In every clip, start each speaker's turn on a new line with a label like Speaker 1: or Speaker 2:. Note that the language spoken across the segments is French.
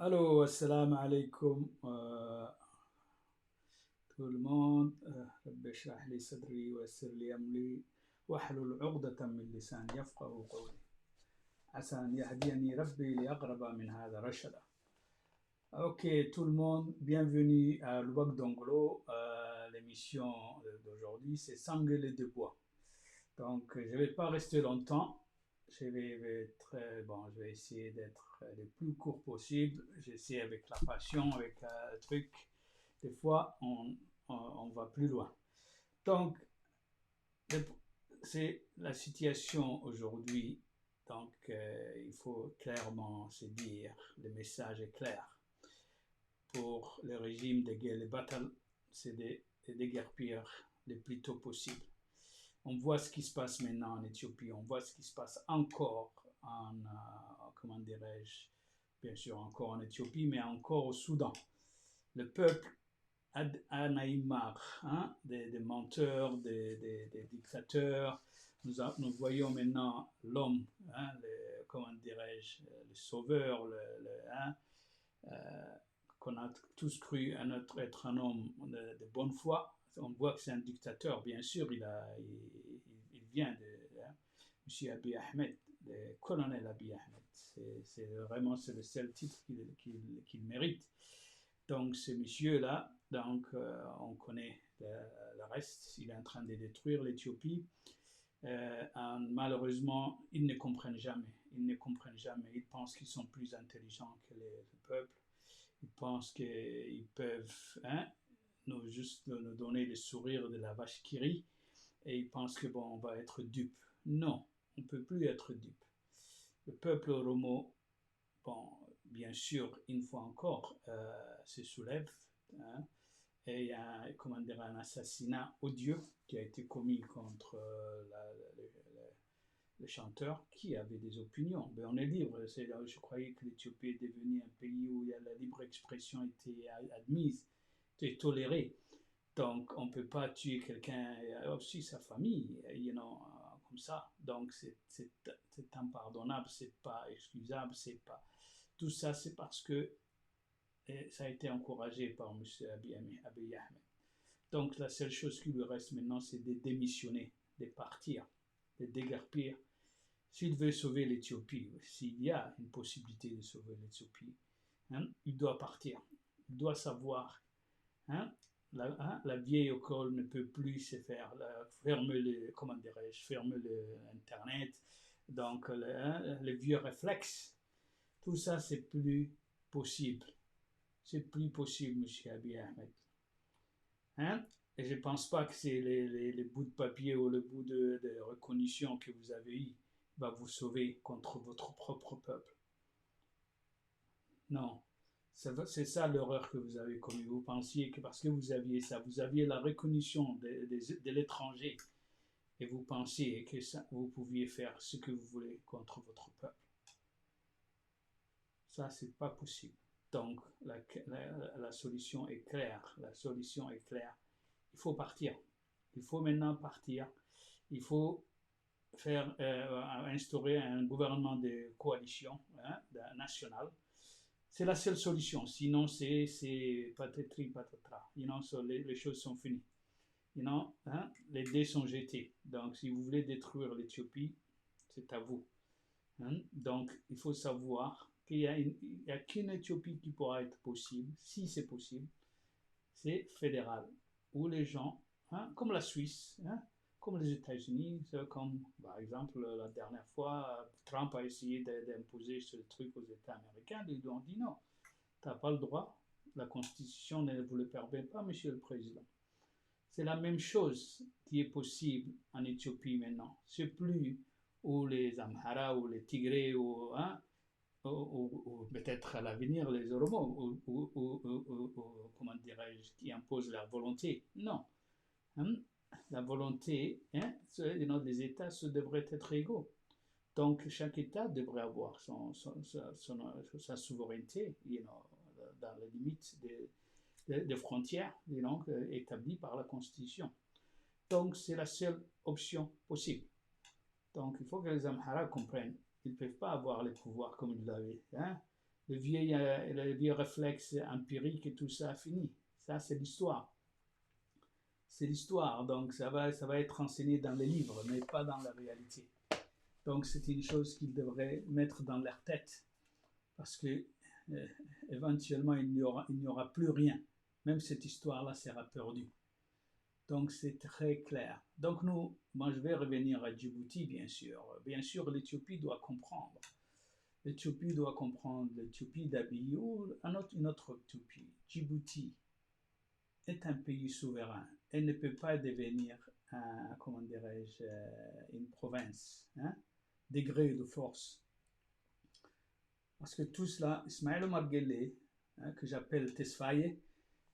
Speaker 1: Allô, assalamu alaikum tout le monde. رب اشرح لي صدري ويسر لي أمري واحلل عقدة من لساني يفقهوا قولي عسى أن يهديني ربي لأقرب من هذا رشدا. Ok, tout le monde, bienvenue à l'Ouak d'Onglo. L'émission d'aujourd'hui, c'est Sangueulé de bois. Donc, je ne vais pas rester longtemps. Je vais essayer d'être le plus court possible. J'essaie avec la passion, avec le truc. Des fois, on va plus loin. Donc, c'est la situation aujourd'hui. Donc, il faut clairement se dire, le message est clair. Pour le régime de guerre, les batailles, c'est de déguerpir le plus tôt possible. On voit ce qui se passe maintenant en Éthiopie, on voit ce qui se passe encore comment dirais-je, bien sûr encore en Éthiopie, mais encore au Soudan. Le peuple en a eu marre des menteurs, des dictateurs. Nous voyons maintenant l'homme, comment dirais-je, le sauveur, qu'on a tous cru être un homme de bonne foi. On voit que c'est un dictateur, bien sûr, il vient de M. Abiy Ahmed, le colonel Abiy Ahmed. C'est vraiment le seul titre qu'il mérite. Donc ce monsieur-là, on connaît le reste, il est en train de détruire l'Éthiopie. Malheureusement, ils ne comprennent jamais. Ils ne comprennent jamais. Ils pensent qu'ils sont plus intelligents que le peuple. Ils pensent qu'ils peuvent juste nous donner le sourire de la vache qui rit et ils pensent que on va être dupe. Non, on ne peut plus être dupe. Le peuple oromo, bien sûr, une fois encore, se soulève. Et il y a un assassinat odieux qui a été commis contre le chanteur qui avait des opinions. Mais on est libre. Je croyais que l'Éthiopie est devenue un pays où la libre expression était admise, était tolérée. Donc, on ne peut pas tuer quelqu'un, aussi sa famille, comme ça. Donc, c'est impardonnable, c'est pas excusable, c'est pas. Tout ça, c'est parce que ça a été encouragé par M. Abiy Ahmed. Donc, la seule chose qui lui reste maintenant, c'est de démissionner, de partir, de déguerpir. S'il veut sauver l'Éthiopie, s'il y a une possibilité de sauver l'Éthiopie, il doit partir. Il doit savoir la vieille école ne peut plus se faire. Ferme Internet. Donc, le vieux réflexe, tout ça, c'est plus possible. C'est plus possible, M. Abiy Ahmed. Et je ne pense pas que c'est les bouts de papier ou le bout de reconnaissance que vous avez eu va vous sauver contre votre propre peuple. Non. C'est ça l'erreur que vous avez commise. Vous pensiez que parce que vous aviez ça, vous aviez la reconnaissance de l'étranger et vous pensiez que vous pouviez faire ce que vous voulez contre votre peuple. Ça, c'est pas possible. Donc, la solution est claire. La solution est claire. Il faut partir. Il faut maintenant partir. Il faut instaurer un gouvernement de coalition national. C'est la seule solution. Sinon, c'est patatri patatra. Les choses sont finies. Les dés sont jetés. Donc, si vous voulez détruire l'Éthiopie, c'est à vous. Donc, il faut savoir qu'il n'y a qu'une Éthiopie qui pourra être possible, si c'est possible, c'est fédéral, où les gens, comme la Suisse, comme les États-Unis, comme par exemple la dernière fois, Trump a essayé d'imposer ce truc aux États américains, ils lui ont dit non, tu n'as pas le droit, la Constitution ne vous le permet pas, Monsieur le Président. C'est la même chose qui est possible en Éthiopie maintenant. C'est plus où les Amhara ou les Tigrés ou peut-être à l'avenir les Oromos comment dirais-je, qui imposent leur volonté. Non. La volonté des États devrait être égaux. Donc chaque État devrait avoir sa souveraineté dans les limites des frontières établies par la Constitution. Donc c'est la seule option possible. Donc il faut que les Amhara comprennent. Ils ne peuvent pas avoir les pouvoirs comme ils l'avaient. le vieux réflexe empirique et tout ça fini. Ça, c'est l'histoire. C'est l'histoire, donc ça va être enseigné dans les livres, mais pas dans la réalité. Donc c'est une chose qu'ils devraient mettre dans leur tête, parce que éventuellement il n'y aura plus rien. Même cette histoire-là sera perdue. Donc c'est très clair. Donc moi je vais revenir à Djibouti, bien sûr. Bien sûr, l'Éthiopie doit comprendre. L'Éthiopie doit comprendre. L'Éthiopie d'Abiy ou une autre Éthiopie. Djibouti est un pays souverain. Elle ne peut pas devenir, comment dirais-je, une province, hein, degré de force. Parce que tout cela, Ismaël Omar Guelleh, hein, que j'appelle Tesfaye,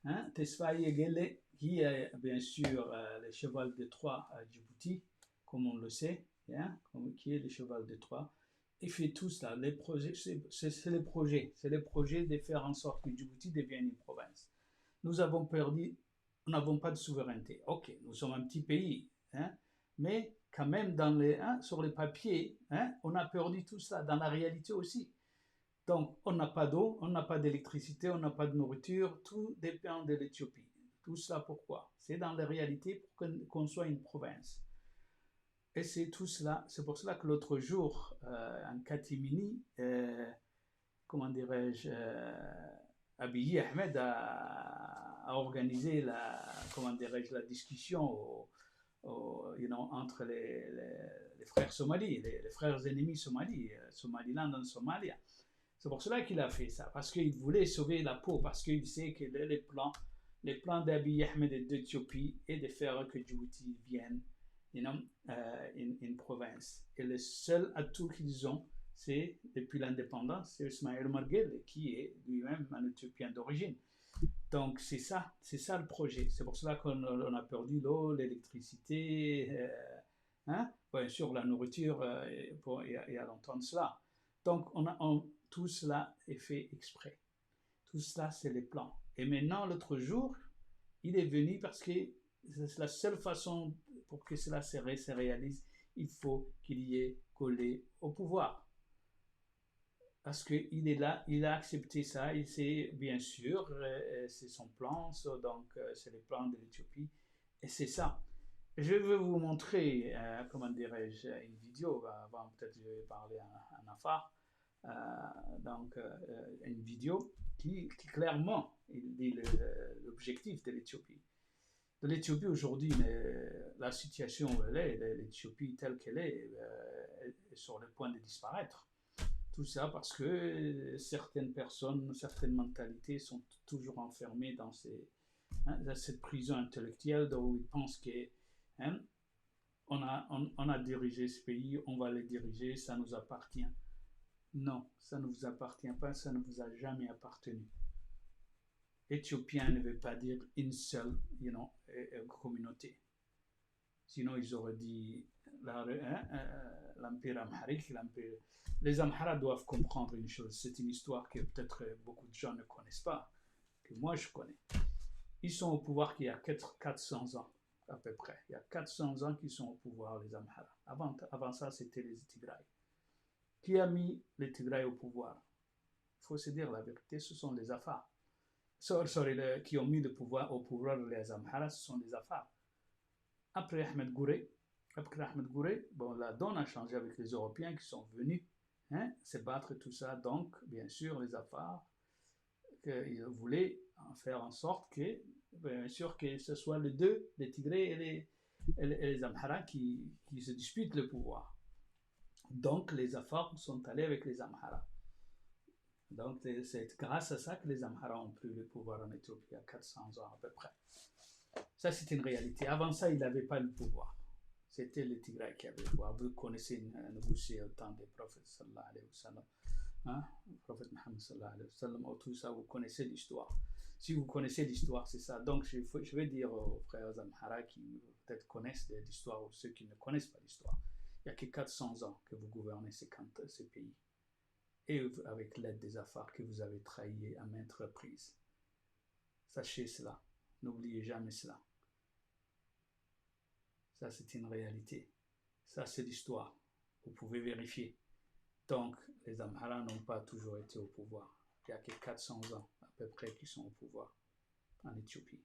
Speaker 1: hein, Tesfaye Guelleh, qui est bien sûr le cheval de Troie à Djibouti, comme on le sait, hein, qui est le cheval de Troie, il fait tout cela. Les projets, c'est les projets. C'est les projets de faire en sorte que Djibouti devienne une province. Nous avons perdu, nous n'avons pas de souveraineté. Ok, nous sommes un petit pays, hein, mais quand même sur les papiers, hein, on a perdu tout ça, dans la réalité aussi. Donc, on n'a pas d'eau, on n'a pas d'électricité, on n'a pas de nourriture, tout dépend de l'Éthiopie. Tout cela pourquoi? C'est dans la réalité pour qu'on soit une province. Et c'est tout cela, c'est pour cela que l'autre jour, en catimini, comment dirais-je, Abiy Ahmed a organisé la discussion entre les frères somalis, les frères ennemis somalis, Somaliland et Somalia. C'est pour cela qu'il a fait ça, parce qu'il voulait sauver la peau, parce qu'il sait que les plans d'Abiy Ahmed et d'Éthiopie est de faire que Djibouti vienne une province. Et le seul atout qu'ils ont, c'est, depuis l'indépendance, c'est Ismaël Omar Guelleh, qui est lui-même un Éthiopien d'origine. Donc c'est ça le projet. C'est pour cela qu'on a perdu l'eau, l'électricité, hein? Bien sûr la nourriture, il y a longtemps de cela. Donc tout cela est fait exprès. Tout cela, c'est les plans. Et maintenant, l'autre jour, il est venu parce que c'est la seule façon pour que cela se réalise. Il faut qu'il y ait collé au pouvoir. Parce qu'il est là, il a accepté ça, et c'est bien sûr, c'est son plan, donc c'est le plan de l'Éthiopie, et c'est ça. Je vais vous montrer, comment dirais-je, une vidéo, avant peut-être je vais parler en affaire, donc une vidéo qui clairement il dit l'objectif de l'Éthiopie. De l'Éthiopie aujourd'hui, la situation où elle est, l'Éthiopie telle qu'elle est sur le point de disparaître. Tout ça parce que certaines personnes, certaines mentalités sont toujours enfermées dans cette prison intellectuelle où ils pensent que hein, on a dirigé ce pays, on va le diriger, ça nous appartient. Non, ça ne vous appartient pas, ça ne vous a jamais appartenu. Éthiopien ne veut pas dire une seule communauté. Sinon, ils auraient dit l'Empire amharique, les Amharas doivent comprendre une chose. C'est une histoire que peut-être beaucoup de gens ne connaissent pas, que moi je connais. Ils sont au pouvoir qu'il y a 400 ans, à peu près. Il y a 400 ans qu'ils sont au pouvoir, les Amharas. Avant ça, c'était les Tigray. Qui a mis les Tigray au pouvoir? Il faut se dire la vérité, ce sont les Afars. Qui ont mis au pouvoir les Amharas, ce sont les Afars. Après Ahmed Gouré, bon, la donne a changé avec les Européens qui sont venus se battre et tout ça. Donc, bien sûr, les Afars, ils voulaient faire en sorte que, bien sûr, que ce soit les deux, les Tigrés et les Amharas qui se disputent le pouvoir. Donc, les Afars sont allés avec les Amharas. Donc, c'est grâce à ça que les Amharas ont pris le pouvoir en Éthiopie il y a 400 ans à peu près. Ça, c'est une réalité. Avant ça, ils n'avaient pas le pouvoir. C'était les Tigray qui avaient le pouvoir. Vous connaissez Négocié au temps des prophètes, sallallahu alayhi wa sallam. Le prophète Mohammed, sallallahu alayhi wa sallam, tout ça, vous connaissez l'histoire. Si vous connaissez l'histoire, c'est ça. Donc, je vais dire aux frères Amhara qui peut-être connaissent l'histoire ou ceux qui ne connaissent pas l'histoire. Il n'y a que 400 ans que vous gouvernez ces pays. Et avec l'aide des Afars que vous avez trahi à maintes reprises. Sachez cela. N'oubliez jamais cela. Ça, c'est une réalité. Ça, c'est l'histoire. Vous pouvez vérifier. Donc, les Amharas n'ont pas toujours été au pouvoir. il y a que 400 ans à peu près qui sont au pouvoir en Éthiopie.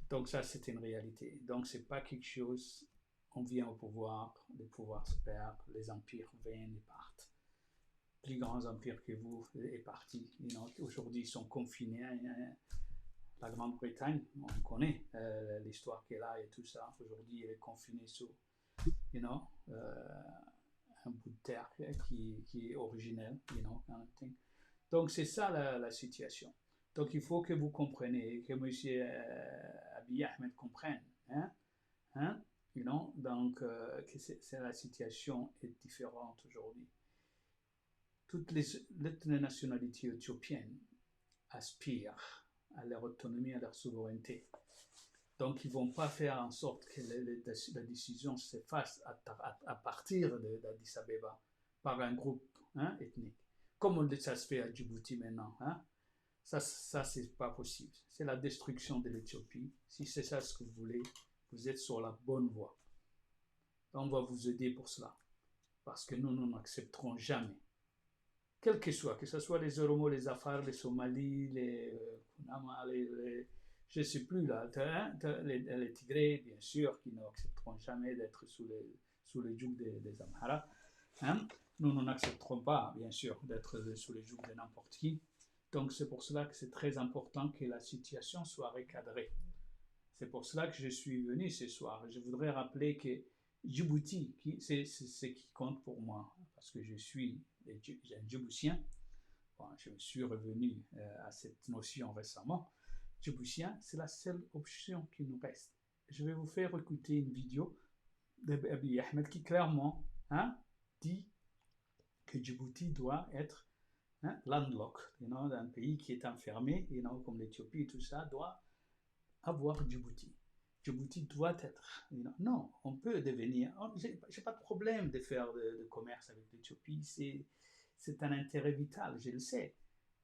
Speaker 1: Donc ça, c'est une réalité. Donc c'est pas quelque chose, on vient au pouvoir, les pouvoirs se perdent, les empires viennent et partent. Plus grands empires que vous est parti. Aujourd'hui, ils sont confinés. La Grande-Bretagne, on connaît l'histoire qu'elle a et tout ça. Aujourd'hui, elle est confinée sous un bout de terre qui est originel. Kind of thing. Donc c'est ça la situation. Donc il faut que vous compreniez, que M. Abiy Ahmed comprenne. Donc que la situation est différente aujourd'hui. Toutes les nationalités éthiopiennes aspirent à leur autonomie, à leur souveraineté. Donc, ils ne vont pas faire en sorte que la décision se fasse à partir d'Addis Abeba par un groupe ethnique. Comme ça se fait à Djibouti maintenant. Ça c'est pas possible. C'est la destruction de l'Éthiopie. Si c'est ça ce que vous voulez, vous êtes sur la bonne voie. On va vous aider pour cela. Parce que nous n'accepterons jamais. Quel que ce soit les Oromo, les Afars, les Somalis, les Kunama, je ne sais plus là, les Tigrés, bien sûr, qui n'accepteront jamais d'être sous le joug des Amhara. Nous n'accepterons pas, bien sûr, d'être sous le joug de n'importe qui. Donc c'est pour cela que c'est très important que la situation soit recadrée. C'est pour cela que je suis venu ce soir. Je voudrais rappeler que Djibouti, c'est ce qui compte pour moi, parce que je suis un Djiboutien. Bon, je me suis revenu à cette notion récemment. Djiboutien, c'est la seule option qui nous reste. Je vais vous faire écouter une vidéo d'Abiy Ahmed qui clairement dit que Djibouti doit être landlocked, un pays qui est enfermé, comme l'Éthiopie et tout ça, doit avoir Djibouti. Djibouti doit être. Non, on peut devenir. J'ai pas de problème de faire de commerce avec l'Éthiopie. C'est un intérêt vital, je le sais.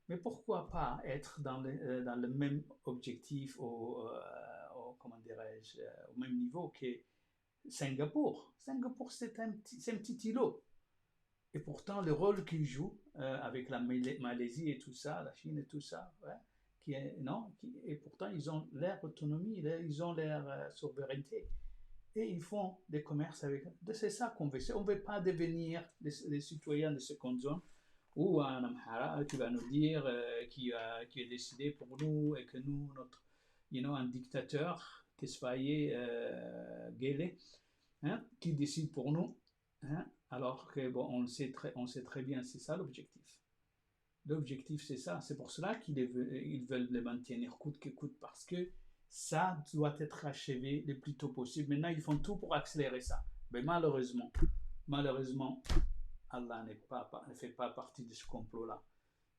Speaker 1: Mais pourquoi pas être dans le même objectif, comment dirais-je, au même niveau que Singapour. Singapour, c'est un petit îlot. Et pourtant, le rôle qu'il joue avec la Malaisie et tout ça, la Chine et tout ça, et pourtant, ils ont leur autonomie, ils ont leur souveraineté. Et ils font des commerces avec eux. C'est ça qu'on veut. On ne veut pas devenir des citoyens de seconde zone ou un Amhara qui va nous dire, qui a décidé pour nous et que nous, un dictateur, Tesfaye Guélé, qui décide pour nous, alors que on sait très bien, c'est ça l'objectif. L'objectif, c'est ça. C'est pour cela qu'ils veulent le maintenir coûte que coûte, parce que ça doit être achevé le plus tôt possible. Maintenant, ils font tout pour accélérer ça. Mais malheureusement, Allah ne fait pas partie de ce complot-là.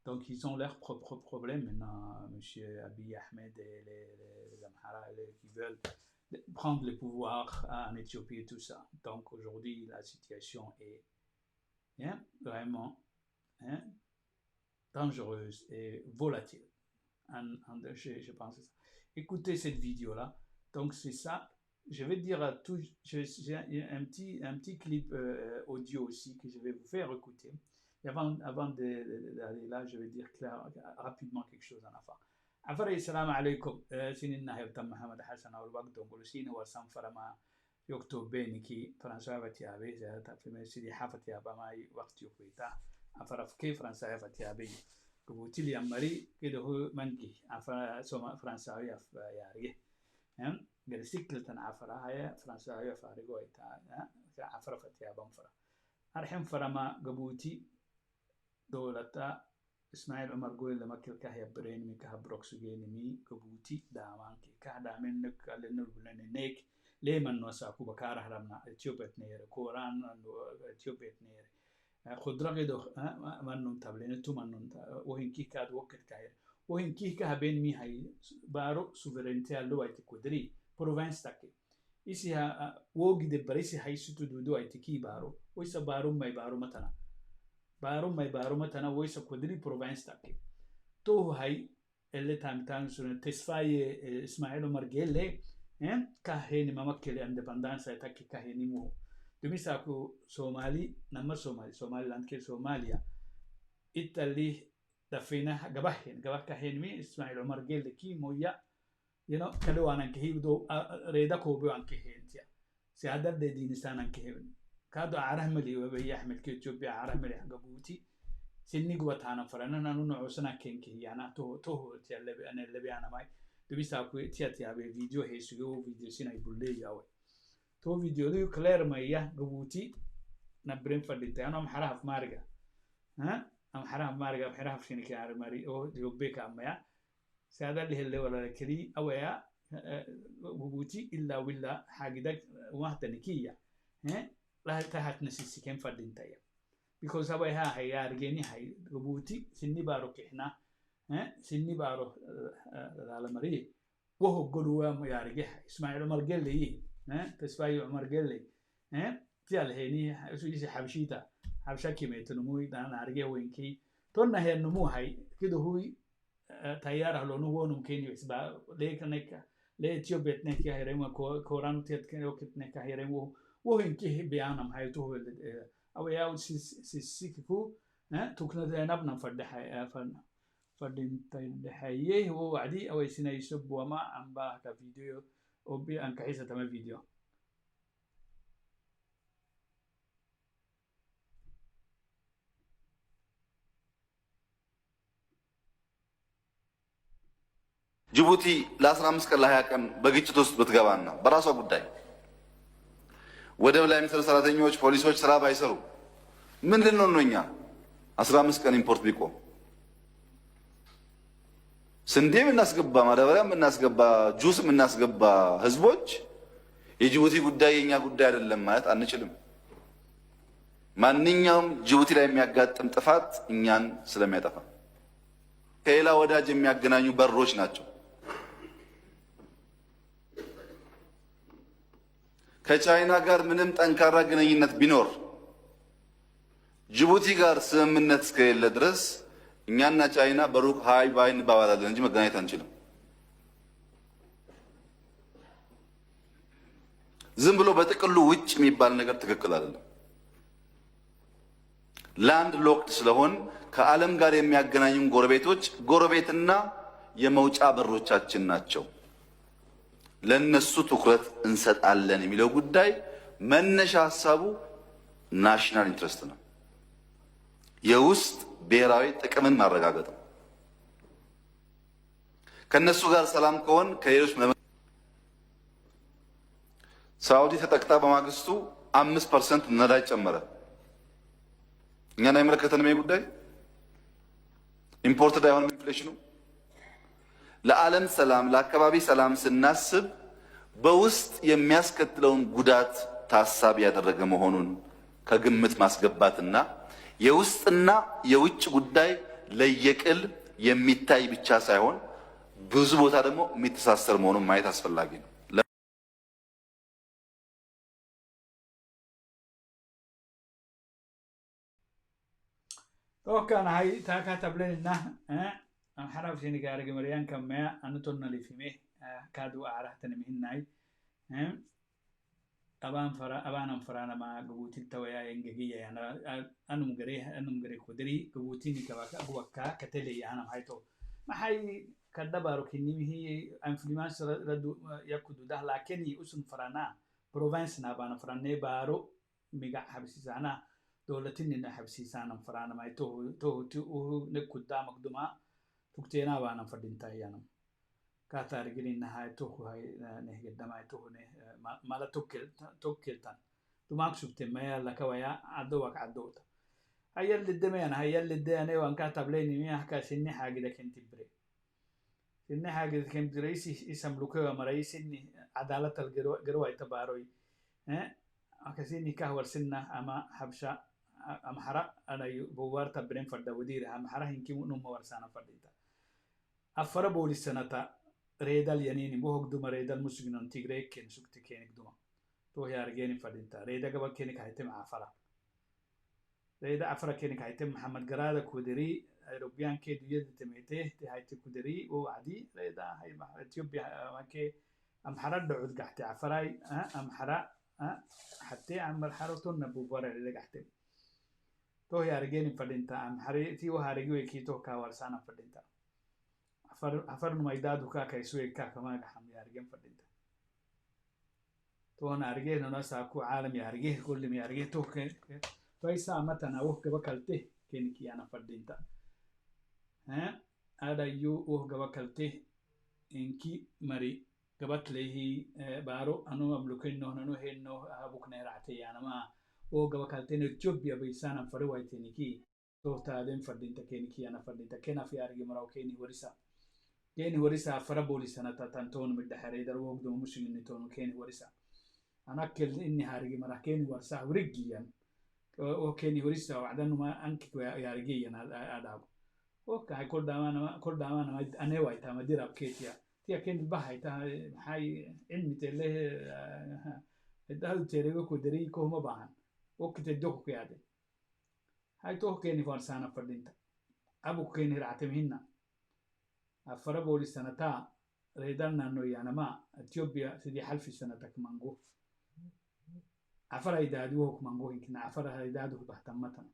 Speaker 1: Donc, ils ont leurs propres problèmes maintenant, M. Abiy Ahmed et les Amhara qui veulent prendre le pouvoir en Éthiopie et tout ça. Donc, aujourd'hui, la situation est vraiment dangereuse et volatile. Je pense ça. Écoutez cette vidéo-là. Donc, c'est ça. Je vais dire à tous, j'ai un petit clip audio aussi que je vais vous faire écouter. Et avant d'aller là, je vais dire rapidement quelque chose en affaire. Affaire, salam alaikum. Sinina hebtam Mohamed Hassan au waqt on sina wa sanfara ma yokto beniki François Vatiabe ta feme sidi hafati abama waqt yokuita. Affaire كيف فرنسا فتيابي كبوتيل يا مري كده هو منكي عفرا سوما فرنسا يا ياريه قرسيكل تنعفرا هي فرنسا يا فارغو ايتا عفرا فتيابا فرا ارحم فرما قبوتي دولتا اسماعيل عمر قول لما كل كهيا برين مي كهبروك سجيني مي قبوتي دامان كي كهدا منك لنر بلنيك ليمن نوساكو بكاره رمنا اتيوبيت نير كوران اتيوبيت نير خضرة دو منون تابلين تو منون وهن كي كاد وقت كاير وهن كي كهبين مي هاي بارو سوفرينتي اللو ايتي كودري بروفنس تاكي إيسي ها ووجي دي بريسي هاي ستو دو ايتي كي بارو ويسا بارو ماي بارو متنا ويسا كودري بروفنس تاكي تو هاي اللي تام سنة تسفاي إسماعيل مرجيلي كاهيني ممكلي اندبندانسا تاكي كاهيني مو Dumisaku Somali, nama Somaliland ke Somalia, Italy دفينا جبه كهين مي إسماعيل عمر قال لكي مويا كلو أنا كهيب دو ريدا كوبي عن كهين تيا سعادة دين سانا كهين كادو عره ملي وبي أحمد كيتشوبي عره ملي حقبوتي سني قوة أنا فرنا نانو نعوسنا كين كهي أنا تو تيا اللي بي أنا ماي دبي ساكو تيا فيديو هيسيو فيديو سينا يبولي ياوي تو فيديو دو كلير مايا قبوتي نبرين فرديتا أنا محرها في مارجا أم حرام مارجا بحرام فيني كعار ماري أو يوبيك أميا سهذا اللي ولا كلي أويا وجودي إلا ولا حاجدك واحدة نكية لا تحت نسيسي كم فردين تايا because أويا هاي أرجعني هاي وجودي سني بارو كهنا سني بارو على مري وهو قلوا ما يارجع إسماعيل عمر قال لي تسمعي عمر قال لي تيال هني شو حبشيتا حبشا كمية نموي دان أرجع وينكي تونا هي النمو هاي كده هو تيار هلو نمو نمكين يسبا ليه كنك ليه تيو بيتنك يا هيرم كوران تيت كنيو كتنك هيرم وهو إنكي بيانم هاي تو أو ياو سيكو توكنا ذنبنا فردح فردين تيدحيه هو وعدي أو يسنا يسب وما عم باه كفيديو أو بي أنك عيسى تما فيديو
Speaker 2: جيبوتي لاسنا مسكر لها كان بقيت توست بتجاوانا براسو قداي ودولة مثل سراتينيوش بوليسوش سرابا يسرو من لنونوينيا أسرع مسكن إمبورت بيكو سندي من الناس قبا مدبريا من الناس قبا جوس من الناس قبا هزبوج يجيبوتي قداي إنيا قداي للمات أنا شلم ما نينيوم جيبوتي لا يميقات امتفات إنيان سلم يتفا كيلا ودا جميع جنانيو بروش ناتشو ከቻይና ጋር ምንም ጠንካራ ግንኙነት ቢኖር ጅቡቲ ጋር ስምምነት እስከሌለ ድረስ እኛና ቻይና በሩቅ ሃይ ባይ እንባባላለን እንጂ መገናኘት አንችልም። ዝም ብሎ በጥቅሉ ውጭ የሚባል ነገር ትክክል አይደለም። ላንድ ሎክድ ስለሆን ከዓለም ጋር የሚያገናኙን ጎረቤቶች ጎረቤትና የመውጫ በሮቻችን ናቸው። ለነሱ ትኩረት እንሰጣለን የሚለው ጉዳይ መነሻ ሐሳቡ ናሽናል ኢንትረስት ነው። የውስጥ ብሔራዊ ጥቅምን ማረጋገጥ ነው። ከነሱ ጋር ሰላም ከሆን ከሌሎች ሳውዲ ተጠቅጣ በማግስቱ 5% ነዳጅ ጨመረ። እኛን አይመለከተንም ይሄ ጉዳይ። ኢምፖርትድ አይሆንም ኢንፍሌሽኑ። ለዓለም ሰላም ለአካባቢ ሰላም ስናስብ በውስጥ የሚያስከትለውን ጉዳት ታሳቢ ያደረገ መሆኑን ከግምት ማስገባትና የውስጥና የውጭ ጉዳይ ለየቅል የሚታይ ብቻ ሳይሆን ብዙ ቦታ ደግሞ የሚተሳሰር መሆኑን ማየት አስፈላጊ ነው።
Speaker 1: وكان هاي تاكاتب لنا أم حرف سيني كارج مريان كمية أنا تونا لي فيمه كادو أعرف تنمين ناي أبان فرانا ما قبوتي تويا إنجيجية يعني أنا مجري كودري قبوتي نكواك أبوكا كتلي أنا هايتو ما هاي كدبارو كني هي إنفلونس ردو يكودو ده لكني أسن فرانا بروفانس نابانا فرانة بارو ميجا حبسيسانا دولتين حبسيسانا فرانا ما تو نكودا مقدما تكتينا بانا فردينتا يانم كاتار جرين نهاية توه هاي نهجد دماء توه نه مالا توكلتان تماك شفتي ما يلا كوايا عدوك عدوتا هاي اللي الدمين هاي اللي الدمين وان كاتب ليني مياه كاسيني حاجة ده كنت بري سيني حاجة ده كنت رئيسي اسم لوكوا مرئيس إني عدالة الجروي تباروي أكاسيني كهور سنة أما حبشة أم حرق أنا بوار تبرين فرد ودير أم حرق إنكي نوم ورسانا فرديتا أفر بولي سنة ريدال ينيني بوهك دوما ريدال مسجنون تيغري كين سكتي كينك دوما تو هي أرجيني فرديتا ريدا قبل كينك هيتم عفرة ريدا عفرة كينك هيتم محمد قرادة كودري أوروبيان كي دوية تميته تي هيتم كودري وعدي ريدا هاي إثيوبيا ماكي أم حرق دعود قحتي عفراي أم حرق حتى عمر حرقتون نبو برا ريدا قحتي تو هي أرجعني فدينتا أم حريتي وهارجي وكيتو كاورسانا فدينتا عفر نمايدادو كاكا يسوي كاكا ما جحم يارجين فدينتا تو أنا أرجعني ناس أكو عالم يارجيه كل ما يارجيه تو فايسا متى أوه كبكلته كينكي أنا فدينتا ها هذا يو أوه كبكلته إنكي مري قبت له بارو أنو أملكين نو نو هنو أبوك نيرعتي أنا ما أو قبكلتين تجوبيا بيسانا فروايتني كي تو تادين فردين تكيني كي أنا فردين تكينا في أرجع مراو كيني ورسا فربولي سنة تانتون مدحري در وقت ومشين نتون كيني ورسا أنا كل إني هارجع مرا كيني ورسا ورجيا أو كيني ورسا وعدن ما أنك يارجيا أداب أو كاي كل دامانا أنا وايتا ما دير أبكيتيا تيا كين بحاي تا هاي علمي تله هذا تيريو كودري كوما باهن وقت الدوك كيادي هاي توه كيني فرسانا فردينتا أبو كيني رعتمهنا أفربولي سنتا ريدالنا إنه يعني ما إثيوبيا سدي حلف سنتك مانجو عفر إدادوه كمانجو يمكن عفر إدادوه بحتمتنا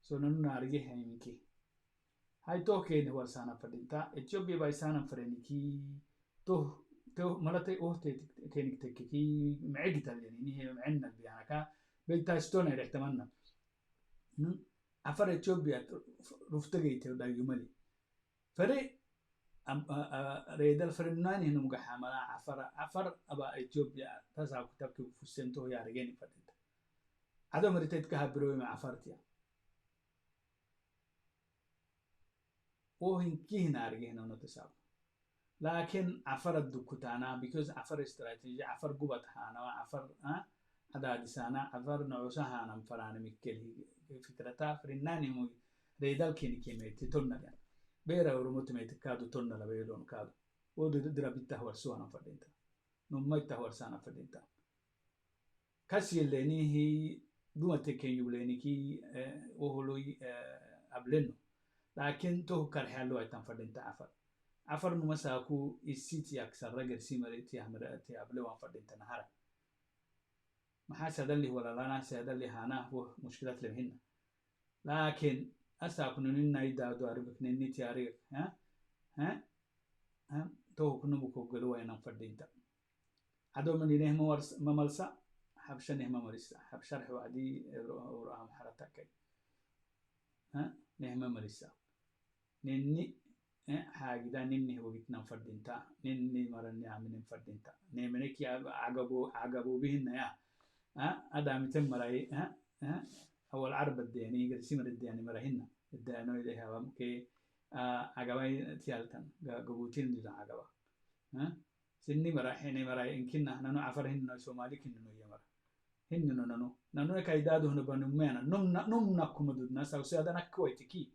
Speaker 1: سنننا أرجيه يمكن هاي توه كيني ورسانا فردينتا إثيوبيا بايسانا فرينيكي توه ملتي كينك تككي معقتها يعني نهي معنا بيانكا بيتاستون احتمالنا عفر إثيوبيا رفتقيت دا يملي فري ريدال فرنان هنا مقحاملا عفر أبا إثيوبيا تسعى كتابك فسنتو يا رجاني فردينتا هذا مريتك هبروي مع عفرتيا وهن كيهنا رجعنا نتساب لكن عفر الدكتانا because عفر استراتيجي عفر قبتها أنا عفر هذا دسانا عفر نعوسها أنا مفرانة مكله فكرتها فرناني مو ريدال كيني كيمي تتولنا يعني بيرا ورموت ما يتكادو تولنا لبيرون كادو ودو درب التهور سوانا فردينتا نما التهور سانا فردينتا كاسي الليني هي دوما تكين يبليني كي وهلوي قبلنو لكن تو كرحلو أيتام فردينتا عفر نمساكو السيتي أكثر رجل سيمرتي همرتي قبلوا فردينتا نهارا ما حاس هذا اللي ولا لا ناس هذا اللي هانا هو مشكلات لهنا لكن أساكو نننا يدا دواربك نني تياريك ها تو كنا بكوجلوا أنا فردينتا هذا من ينهم مملسا حبش نهم مريسا حبش شرح وعدي ورام حرتك نهم مريسا نني حاجة نني هو جتنا فردينتا نني مرني عاملين فردينتا نمنك يا عجبوا بهن يا أدام تم مراي أول عرب الدياني قد سمر الدياني مرهنا الديانو إليها ومكي عجباي تيالتن جبوتين دي عجبا سني مراحيني مراي إن كنا نحن عفرهن سومالي كنا يمر هن نانو كايدادو هن بنومينا نم نكم دودنا سوسيادا نكويتكي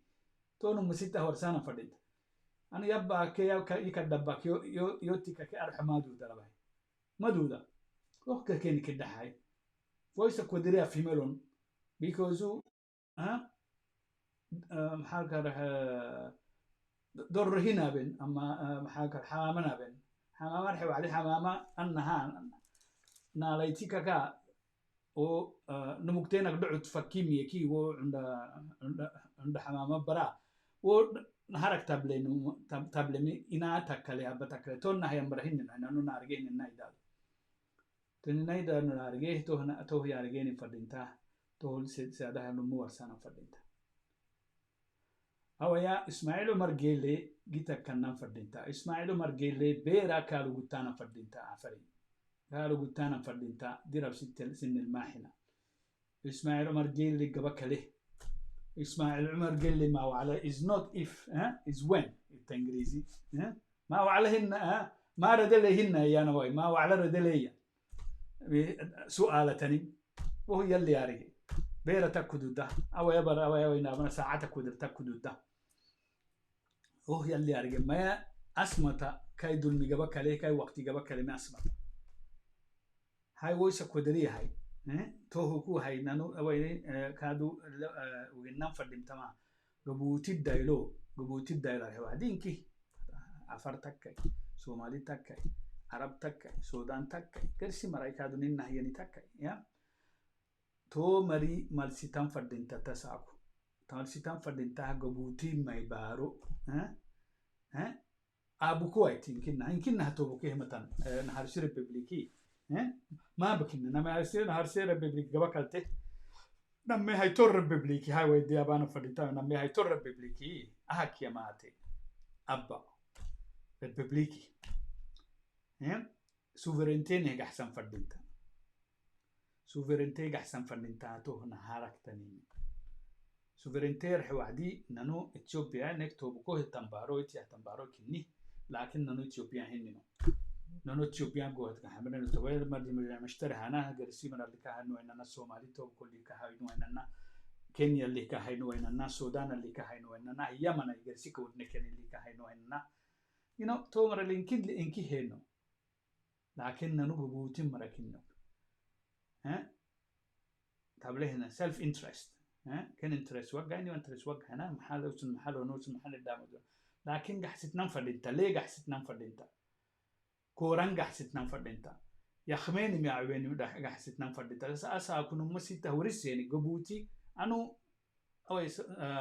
Speaker 1: تونو مسيتا ورسانا فردينتا أنا يبقى كي يكدبك يوتيك كأرح مادو دربه مادودا وقت كين كده هاي فويس كودريا في ملون بيكوزو محاكا رح دور هنا بين أما محاكا حمامنا بين حمام رح وعلي حمامة أنها ناليتيكا كا و نمكتينك دعوت فكيمي كي و عند حمامة برا و نهارك تابلمي إنا تكلي هبة تكلي تونا هي مرهين إنه نارجين النايداد تنايداد نارجيه توه يارجين فردينتا توه سيادها نمو ورسانا فردينتا أو يا إسماعيل مرجيلي جيتا كنا فردينتا إسماعيل مرجيلي بيرا كالو جتانا فردينتا عفرين كالو جتانا فردينتا ديرب سن الماحنة إسماعيل مرجيلي جبك له إسماعيل عمر قال لي ما وعلى is not if is when الإنجليزي ما وعلىهن ما رد لهن يا نواي ما وعلى رد لي سؤال تاني وهو يلي يارجي بيرة تكدو ده أو يبر أو يوينا بنا ساعة كدر تكدو ده وهو يلي يارجي ما أسمتا كاي دول مجابك عليه كاي وقت جابك عليه ما أسمتا هاي ويش كدري هاي توهكو هاي نانو أوي كادو وينام فردم تمام جبوتي الدايلو هو عادين كي عفر تكاي سومالي تكاي عرب تكاي سودان تكاي كرسي مراي كادو نين نهيني تكاي يا تو مري مالسيتان فردينتا تساكو مالسيتان فردينتا قبوتي ما يبارو ها أبو كويت يمكن هتوبكيه مثلا نهار سير ببليكي ما بكنا نما سير نهار سير ريبوبليك قبكلته نمي هاي تور ريبوبليكي هاي ويدي أبانا فرديتا نمي هاي تور ريبوبليكي أحكي ماتي أبا ريبوبليكي سوفرينتي نيجا حسن فردينتا سوفرينتي أحسن فردينتا تو نهارك تاني سوفرينتي رح وعدي نانو إثيوبيا نكتب كوه تنبارو إتيا تنبارو كني لكن نانو إثيوبيا هنينو نانو إثيوبيا جوه كهمنا نتويل مرد مشتري هنا جرسي من اللي كهنو إننا الصومالي توب كل اللي كهينو إننا كينيا اللي كهينو إننا السودان اللي كهينو إننا يمن جرسي كود نكين اللي كهينو إننا تومر اللي إنكي هنو لكن نانو ببوتين مركينو تابله هنا self interest كان انترست وقع يعني انترست وقع هنا محل وسن محل ونوس محل الدامج لكن قحست ننفرد انت ليه قحست ننفرد انت كوران قحست ننفرد انت يا خميني مع عويني قحست ننفرد انت اسا اكون مسيته ورس يعني قبوتي انو او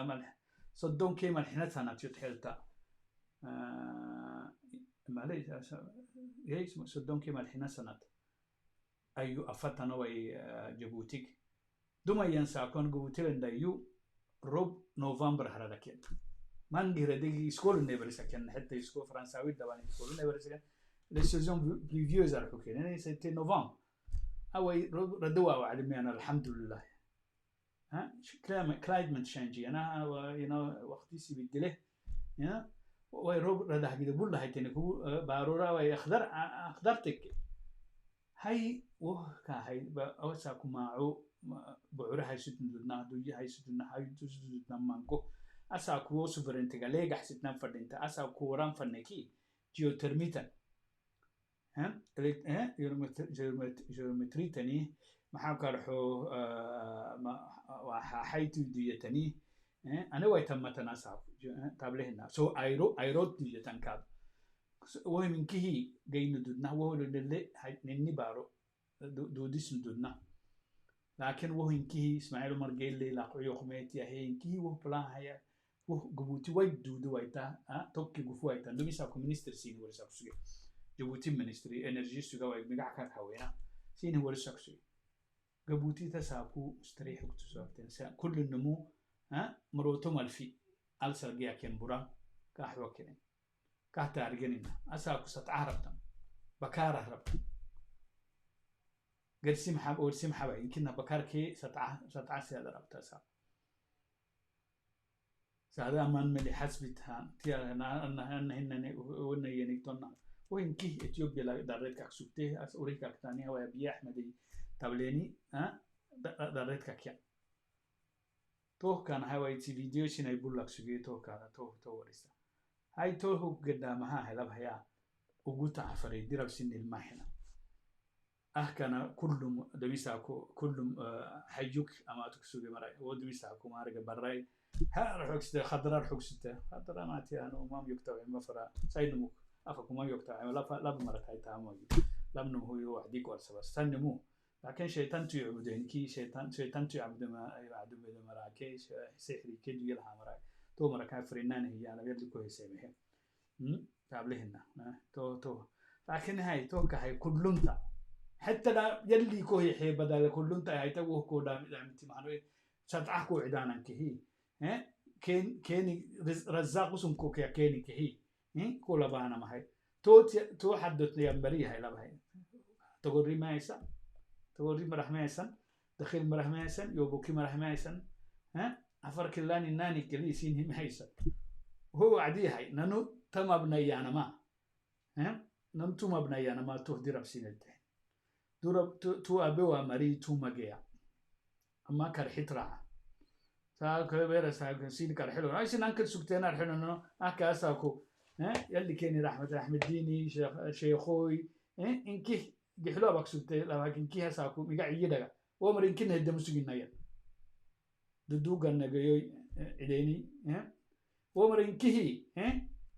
Speaker 1: ملح صدون كيما الحين سنه تحلتا معليش يا اسمه صدون كيما الحين سنه ايو افتنا وي جبوتيك دوما ينسى كون قبوتيل دايو روب نوفمبر هردكين من غير دي سكول نيفرسكن حتى سكول فرنساوي دبان سكول نيفرسكن لي سيزون بلو فيوز اركوكين يعني سيتي نوفمبر او ردوا وعلمي انا الحمد لله كلايمت تشينج انا وقتي سي بدله وي روب رده كده بقول لها تاني بارورا وي اخضرتك هاي كهاي اوساكو معو بعور هاي ستنا دوجي هاي ستنا هاي تسدنا مانكو اساكو سوفرينتي غالي حسيتنا فدنتا اساكو ران فنكي جيوترميتا جيومتري تاني maxaa ka raxo waxa xaytu diyatani ana way tamatana saab tablehna so ayro diyatan ka way minkihi gaynu dudna wolo lele ninni baro dudis dudna laakin wo hinkihi ismaaciil margeelle la qoyo khmeeti ahaynkihi wo plan haya wo gubuti way dudu wayta tokki gufu wayta dumisa ku minister siin warsa kusuge Djibouti ministry energy suga way magac ka hawena siin warsa kusuge قبوتي تساكو استريح وكتساكتين كل النمو مروتو مالفي ألسل جيا كنبرا كاحوا كنين كاحتا أرجنينا أساكو ستعرفتم بكاره ربتم قرسيم حب ورسيم حبا يمكننا بكار كي ستعة سيادة ربتا سا سهذا من ملي حسبتها تيا أنا هنا ونا ينكتونا وينكي إثيوبيا لا دارت كاكسوتة أوريكا كتانية ويبيع أحمدي تابليني دارت كاكيا تو كان هاي فيديو شنو يقول لك سجى تو كان تو ورثة هاي تو هو قدامها هلا بهيا وقلت عفري درب سن الماحنة كان كلهم دميساكو كلهم حيوك أما تكسوجي مراي ودميساكو ما رجع براي ها رحكسته خضراء رحكسته خضراء ما تيانو ما يكتب ما فرا سينمو أفكو ما يكتب لا بمرة هاي تامو لا منهم هو يوحديك ورسبا سنمو لكن شيطان تعبدين كي شيطان تعبد ما يعبد بده مراكي سحري كده يلها مراكي تو مراكي فرنان هي أنا بيد كويس سامي تعبلهنا تو لكن هاي تو كهاي كلهم تا حتى لا يلي كوي حي بدل كلهم تا هاي تو كودا دامتي معنوي شتعكو عدانا كهي كين رزاق اسم كوكيا كين كهي كولا بانا ما هاي تو حدثني ينبري هاي لا هاي تقولي ما يسا تقولي مرحميسن دخيل مرحميسن يوبوكي مرحميسن عفر كلاني الناني كليسين هم هيسن هو عدي هاي نانو تم ابنيانا ما نمتو مبنيانا ما تهدي ربسين الدين تو أبوا مري تو مجيا أما كرحت راح ساكو سين كرحلو عايز ننكر سكتين الحين إنه أكاساكو يلي كيني رحمة ديني شيخوي إنكي جحلو بك سكتين لكن كي هساكو ميجا عيدا ومرين كنا هدم سجين نيا دودوغا نجاي إليني ومرين كي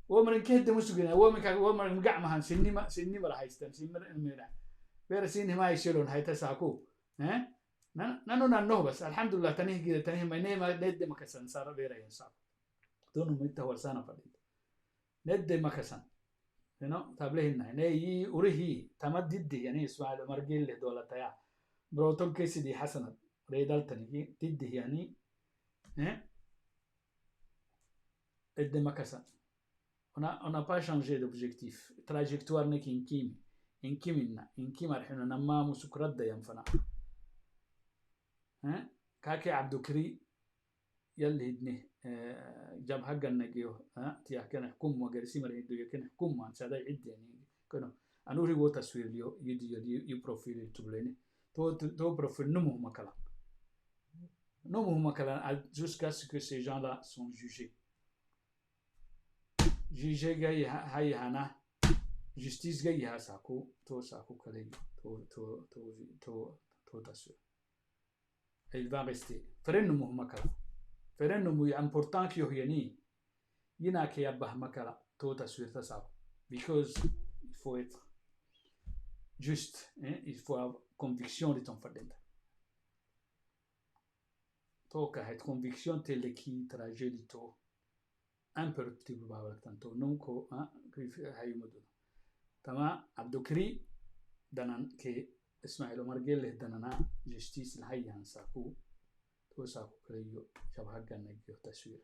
Speaker 1: ومرين كي هدم سجين ومرين مجا مهان سني ما راح يستن سني مرة بير سني ما يشيلون هاي تساكو نانو بس الحمد لله تنيه كده تنيه ما ند مكسن صار بيرا ينصاب دونو ميت ورسانا فديت ند مكسن تابله هنا ني وريه تمدد يعني اسمع مرجل دولة تاع بروتون كيس دي حسنة ريدال تنيه تد يعني ند مكسن on n'a pas changé d'objectif trajectoire نك إنكيم الحين نما مسكرات ده ينفنا كاكي عبد كري يلي هدني جاب حق النجيو تيا كان حكوم وجرسي مرة يدو كان حكوم عن سادا عد يعني كانوا أنا أوري وو تصوير ليو يدي بروفيل تبليني تو بروفيل نمو مكلا jusqu'à ce que ces gens-là sont jugés جاي هاي هنا justice جاي ها ساكو كلي تو تصوير il va rester فرنمو مكلا فرنمو important كيو يعني ينا كي يبه مكلا تو تصوير تساو because il faut être juste il faut avoir conviction de ton fardenta تو كهت conviction telle qui tragédie تو imperceptible بابك تنتو نمكو كيف هاي مدن تمام عبدو كري دنان كي اسماعيل مرجل دنانا جستيس الهي هنساكو تو ساكو كريو شبه جنة جو تصوير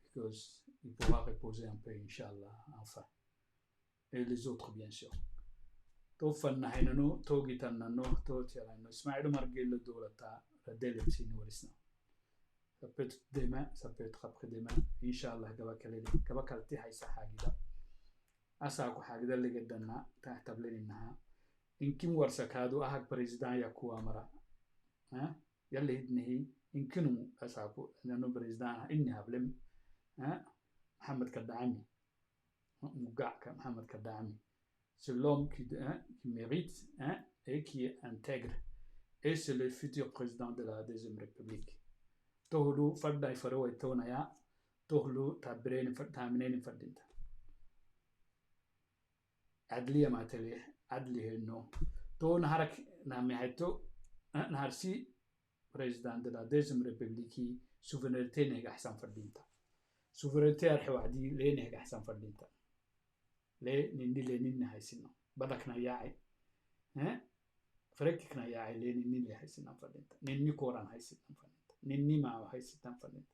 Speaker 1: because il pourra reposer un peu Inch'Allah enfin et les autres bien sûr تو فنا هينو تو جيتنا نو تو تيرانو اسماعيل مرجل دولة تا ردل بسين ورسنا ça peut être demain ça peut être après-demain Inch'Allah كبكالتي هاي سحاجة أساكو حاجة اللي قدنا تعتبلين إنها إنكم ورسكادو أحد بريزدان يكو أمرا يلي هدنه إنكنو أساكو لأنه بريزدان إنها بلم محمد كدعمي مقع محمد كدعمي c'est l'homme qui mérite et qui intègre et c'est le futur président de la deuxième république tohlu fadda ifaro etonaya tohlu tabreen tamineen fadinta عدلية ما تليه عدلي إنه تو نهارك ناميهتو نهارسي بريزيدان دلا ديزم ريبوبليكي سوفرينتي نهج أحسن فردينتا سوفرينتي أرحي وعدي ليه نهج أحسن فردينتا ليه نندي ليه نين هاي سنة بدك نياعي فريقك نياعي ليه نين ليه هاي سنة فردينتا نيني كوران هاي سنة فردينتا نيني ما هاي سنة فردينتا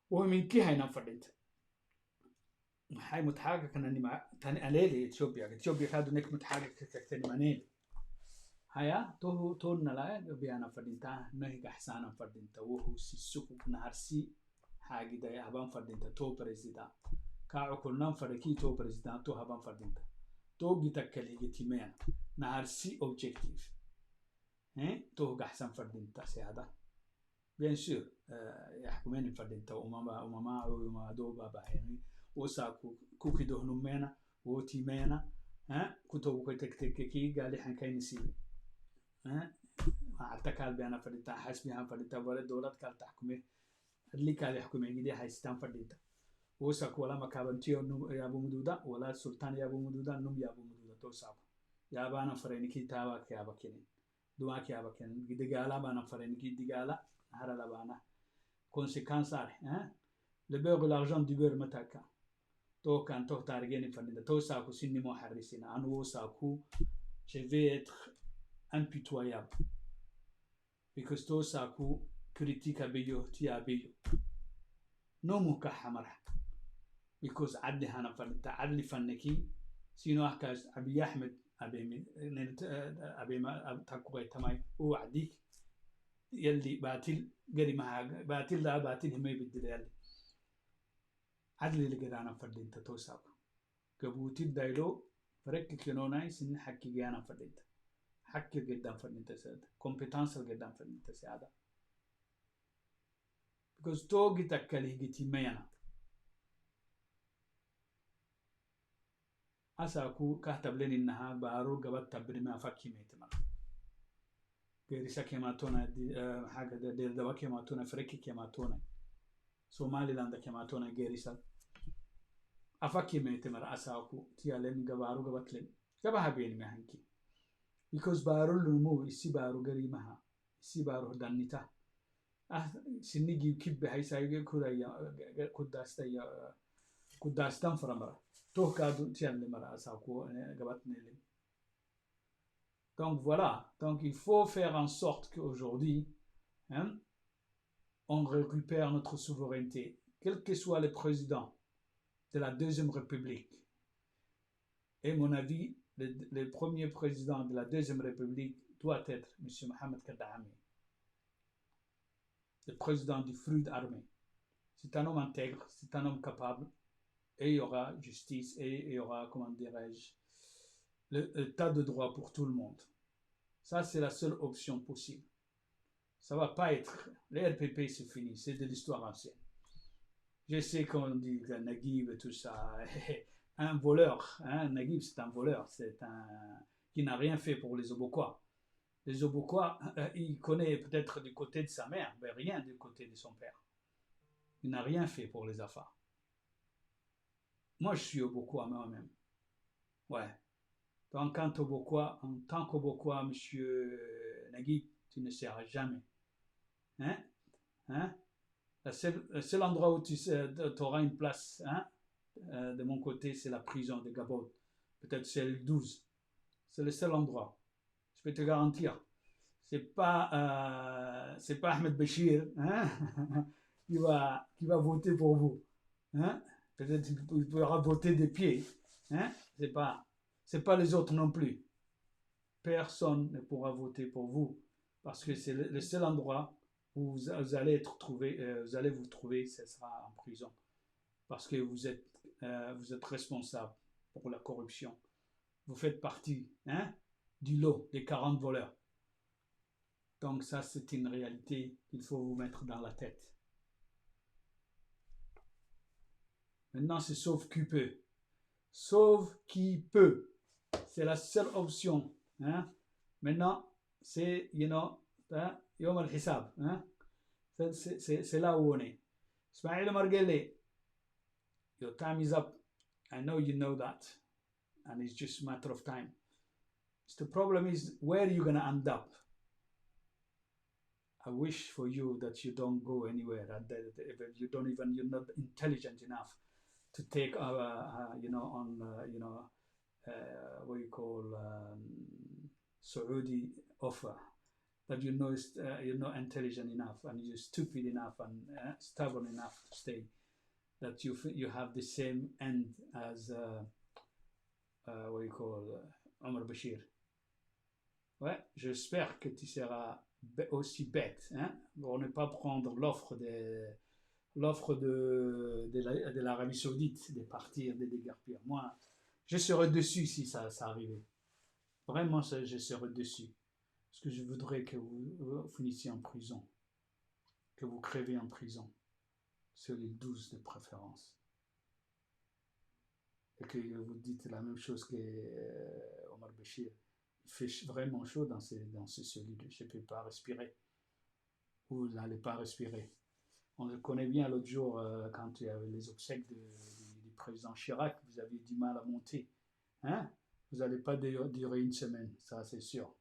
Speaker 1: ومن كي هاي نفردينتا هاي متحقق كنا مع تاني أليلي إثيوبيا كادو نك متحقق كتني منين هيا تو نلا بيانا فردينتا نهج أحسن فردينتا وهو سيسوكو نهارسي حاجة ده هبان فردينتا تو بريزيدان كاعو كلنا فردكي تو بريزيدان تو هبان فردينتا تو جتكلي جتيمين نهارسي أوبجكتيف تو أحسن فردينتا سيادا bien sûr يحكمين فردينتا وما دوبا بعيني وساكو كوكي دهنو مينا وتي مينا كتبو كتكتكي قال إحنا كاين نسيب اعتقال بأنا فرديتا حسبي فرديتا ولا دولة كال تحكمه اللي كال يحكمه جدي حيستان فرديتا وساكو ولا مكابنتيو يا أبو مدودا ولا السلطان يا أبو مدودا نم يا أبو مدودا تو ساكو يا بانا فرينكي تاوا كيا بكينين دوا كيا بكينين جدي قالا بانا فرينكي دي قالا هرلا بانا conséquence le beurre l'argent du beurre mataka تو كان تو تارجين فندنا تو ساكو سني مو حرسنا أنا ساكو je vais être impitoyable because تو ساكو critique أبيو تي أبيو نومو كحمرة because عدلي هنا فندنا عدلي فنكي سينو أحكاز أبي أحمد أبي ما تكوي تماي وعديك يلي باتل قري معها باتل لا باتل هم يبدل يلي عدلي اللي قدانا فردينتا توساب قبوتي دايلو فرق كينوناي سن حكي جانا فردينتا حكي قدام فردينتا سيادة كومبيتانس قدام فردينتا سيادة because تو جتكلي جتي ميانا أساكو كهتب لين إنها بارو قبض تبري ما فكي ميتمر غيرسا كيماتونا حاجة دير دوا كيماتونا فريكي كيماتونا سومالي لاندا كيماتونا غيرسا أفكي ميتمر أساكو تيالين قبارو قبطلين قبها بين مهنكي because بارو لنمو إسي بارو قريمها sibaro danita sinigi kibbe haysayge kudastan faramara tohkadu tianle mara asako gabatnele. Donc voilà, donc il faut faire en sorte qu'aujourd'hui, hein, on récupère notre souveraineté, quel que soit le président de la Deuxième République. Et mon avis, le premier président de la Deuxième République doit être M. Mohamed Kadhaami, le président du FRUD armé. C'est un homme intègre, c'est un homme capable, et il y aura justice, et il y aura, comment dirais-je, le tas de droits pour tout le monde. Ça, c'est la seule option possible. Ça ne va pas être... Les RPP, c'est fini, c'est de l'histoire ancienne. Je sais qu'on dit que Naguib et tout ça, un voleur, hein, Naguib, c'est un voleur, c'est un qui n'a rien fait pour les Obokois. Les Obokois, il connaît peut-être du côté de sa mère, mais rien du côté de son père. Il n'a rien fait pour les Afars. Moi, je suis Obokois moi-même. Ouais. Donc, en tant qu'Obokois, monsieur Naguib, tu ne seras jamais. Hein? Hein? Le seul endroit où tu auras une place, hein, de mon côté, c'est la prison de Gabon. Peut-être c'est le 12. C'est le seul endroit. Je peux te garantir. C'est pas Ahmed Béchir, hein, qui va voter pour vous. Hein? Peut-être qu'il pourra voter des pieds. Hein? C'est pas les autres non plus. Personne ne pourra voter pour vous. Parce que c'est le seul endroit où vous allez vous trouver, ce sera en prison. Parce que vous êtes responsable pour la corruption. Vous faites partie, hein, du lot des 40 voleurs. Donc ça, c'est une réalité qu'il faut vous mettre dans la tête. Maintenant, c'est sauve qui peut. Sauve qui peut. C'est la seule option. Hein? Maintenant, c'est, hein, Yom al-Hisab. Hein? C'est là où on est. Ismail Marguerite, your time is up. I know you know that. And it's just a matter of time. So the problem is, where are you going to end up? I wish for you that you don't go anywhere, and that you're not intelligent enough to take, what you call Saudi offer. That you're not intelligent enough, and you're stupid enough, and stubborn enough to stay. That you have the same end as Omar Bashir. Ouais, j'espère que tu seras aussi bête, hein, pour ne pas prendre l'offre de l'Arabie Saoudite de partir, de déguerpir. Moi, je serais dessus si ça arrivait. Vraiment, je serais dessus. Parce que je voudrais que vous finissiez en prison, que vous crevez en prison, sur les 12 de préférence. Et que vous dites la même chose que Omar Bashir. Il fait vraiment chaud dans ce cellules. Je ne peux pas respirer. Vous n'allez pas respirer. On le connaît bien l'autre jour, quand il y avait les obsèques du président Chirac, vous aviez du mal à monter. Hein? Vous n'allez pas durer une semaine, ça c'est sûr.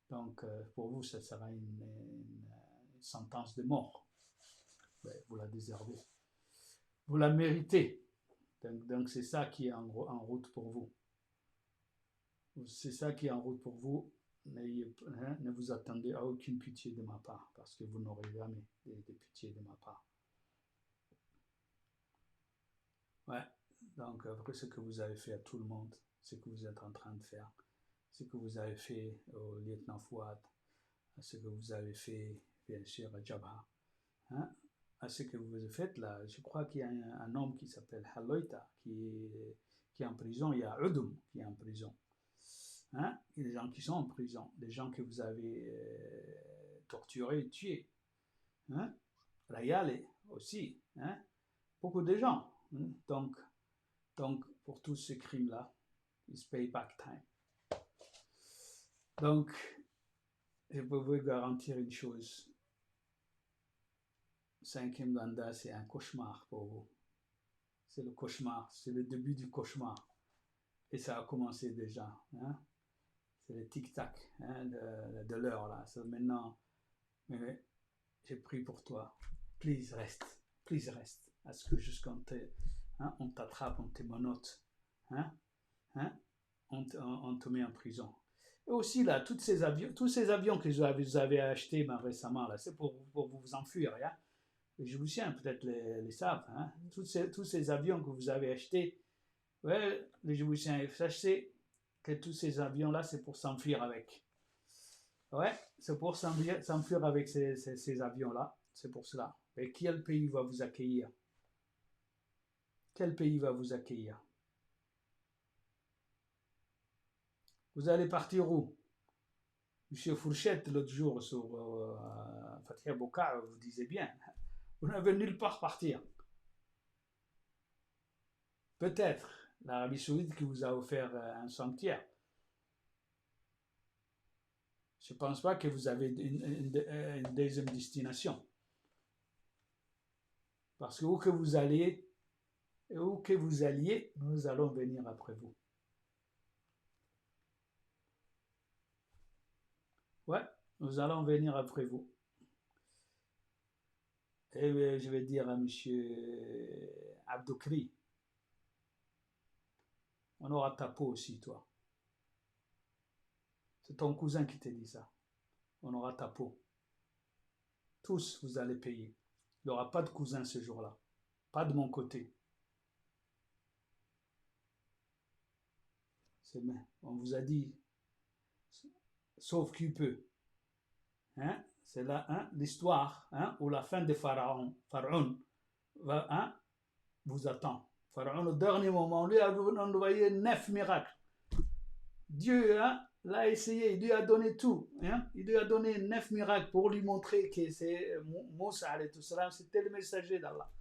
Speaker 1: Donc pour vous, ça sera une sentence de mort. Ben, vous la déservez. Vous la méritez. Donc c'est ça qui est en route pour vous. C'est ça qui est en route pour vous. Ne vous attendez à aucune pitié de ma part, parce que vous n'aurez jamais de pitié de ma part. Ouais, donc après ce que vous avez fait à tout le monde, ce que vous êtes en train de faire, ce que vous avez fait au lieutenant Fouad, ce que vous avez fait bien sûr à Jabha, hein, à ce que vous faites là, je crois qu'il y a un homme qui s'appelle Haloita qui est en prison, il y a Udum qui est en prison. Hein? Il y a des gens qui sont en prison, des gens que vous avez torturés et tués. Hein? Rayale aussi. Hein? Beaucoup de gens. Hein? Donc, pour tous ces crimes-là, it's payback time. Donc, je peux vous garantir une chose. 5e mandat, c'est un cauchemar pour vous. C'est le cauchemar, c'est le début du cauchemar. Et ça a commencé déjà. Hein? C'est le tic-tac, hein, de l'heure là. Maintenant, Mais j'ai pris pour toi. Please, reste. Please, reste. À ce que jusqu'on on t'attrape, on te menotte. Hein? Hein? On te met en prison. Et aussi, là, tous ces avions que vous avez achetés récemment, là, c'est pour vous enfuir. Hein? Les Djiboutiens, peut-être les savent. Hein? Tous ces avions que vous avez achetés, ouais, les Djiboutiens, sachez que tous ces avions-là, c'est pour s'enfuir avec. Ouais, c'est pour s'enfuir avec ces avions-là. C'est pour cela. Et quel pays va vous accueillir? Quel pays va vous accueillir? Vous allez partir où? Monsieur Fourchette, l'autre jour, sur Fatia Boka, vous disait bien, vous n'avez nulle part partir. Peut-être l'Arabie Saoudite qui vous a offert un sanctuaire. Je ne pense pas que vous avez une deuxième destination. Parce que où que vous alliez, nous allons venir après vous. Ouais, nous allons venir après vous. Et je vais dire à M. Abdoukri, on aura ta peau aussi, toi. C'est ton cousin qui t'a dit ça. On aura ta peau. Tous, vous allez payer. Il n'y aura pas de cousin ce jour-là. Pas de mon côté. C'est bien. On vous a dit, sauf qui peut. Hein? C'est là hein, l'histoire hein, où la fin de Pharaon va, hein, vous attend. Pharaon, au dernier moment, lui a envoyé 9 miracles. Dieu hein, l'a essayé, il lui a donné tout. Hein? Il lui a donné 9 miracles pour lui montrer que c'est Moussa, c'était le messager d'Allah.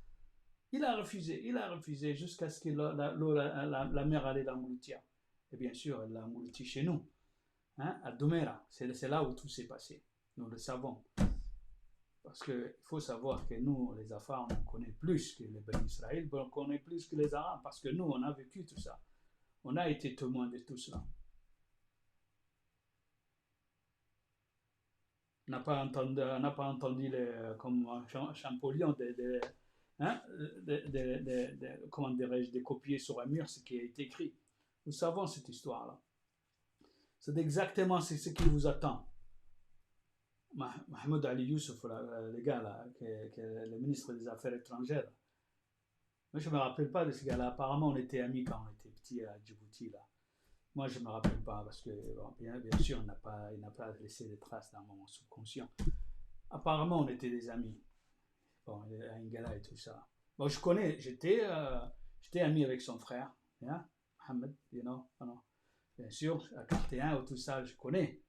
Speaker 1: Il a refusé jusqu'à ce que la mer allait l'engloutir. Et bien sûr, elle l'a englouti chez nous, hein, à Doumera. C'est là où tout s'est passé. Nous le savons. Parce qu'il faut savoir que nous, les Afars, on connaît plus que les Béni Israël, on connaît plus que les Arabes, parce que nous, on a vécu tout ça. On a été témoins de tout cela. On n'a pas entendu comme Champollion comment dirais-je, de copier sur un mur ce qui a été écrit. Nous savons cette histoire-là. C'est exactement ce qui vous attend. Mahmoud Ali Youssouf, le gars là, qui est le ministre des Affaires étrangères. Moi, je ne me rappelle pas de ce gars-là. Apparemment, on était amis quand on était petit à Djibouti. Là. Moi, je ne me rappelle pas parce que, bon, bien sûr, il n'a pas laissé de traces dans mon subconscient. Apparemment, on était des amis. Bon, Ingala et tout ça. Bon, je connais, j'étais ami avec son frère, yeah? Mohamed, you know, bien sûr, à Cartéen ou tout ça, je connais.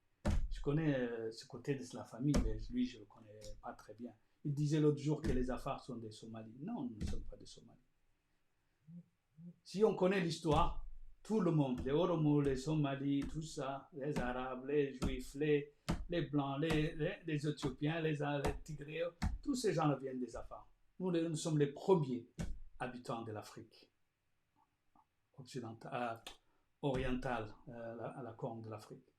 Speaker 1: Je connais ce côté de la famille, mais lui, je ne le connais pas très bien. Il disait l'autre jour que les Afars sont des Somalis. Non, nous ne sommes pas des Somalis. Si on connaît l'histoire, tout le monde, les Oromos, les Somalis, tout ça, les Arabes, les Juifs, les Blancs, les Éthiopiens, les Tigréens, tous ces gens-là viennent des Afars. Nous sommes les premiers habitants de l'Afrique orientale, à la corne de l'Afrique.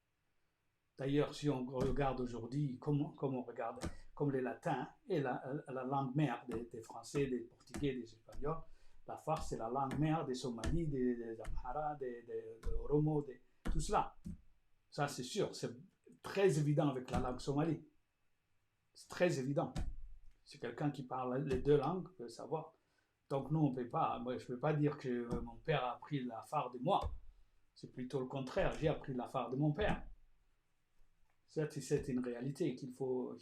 Speaker 1: D'ailleurs, si on regarde aujourd'hui, comme on regarde, comme les latins et la langue mère des Français, des Portugais, des Espagnols, la farce, c'est la langue mère des Somalis, des Amhara, des Oromo, tout cela. Ça, c'est sûr, c'est très évident avec la langue somali. C'est très évident. C'est quelqu'un qui parle les deux langues peut savoir. Donc nous, on ne peut pas. Moi, je ne peux pas dire que mon père a appris la phare de moi. C'est plutôt le contraire. J'ai appris la phare de mon père. C'est une réalité qu'il faut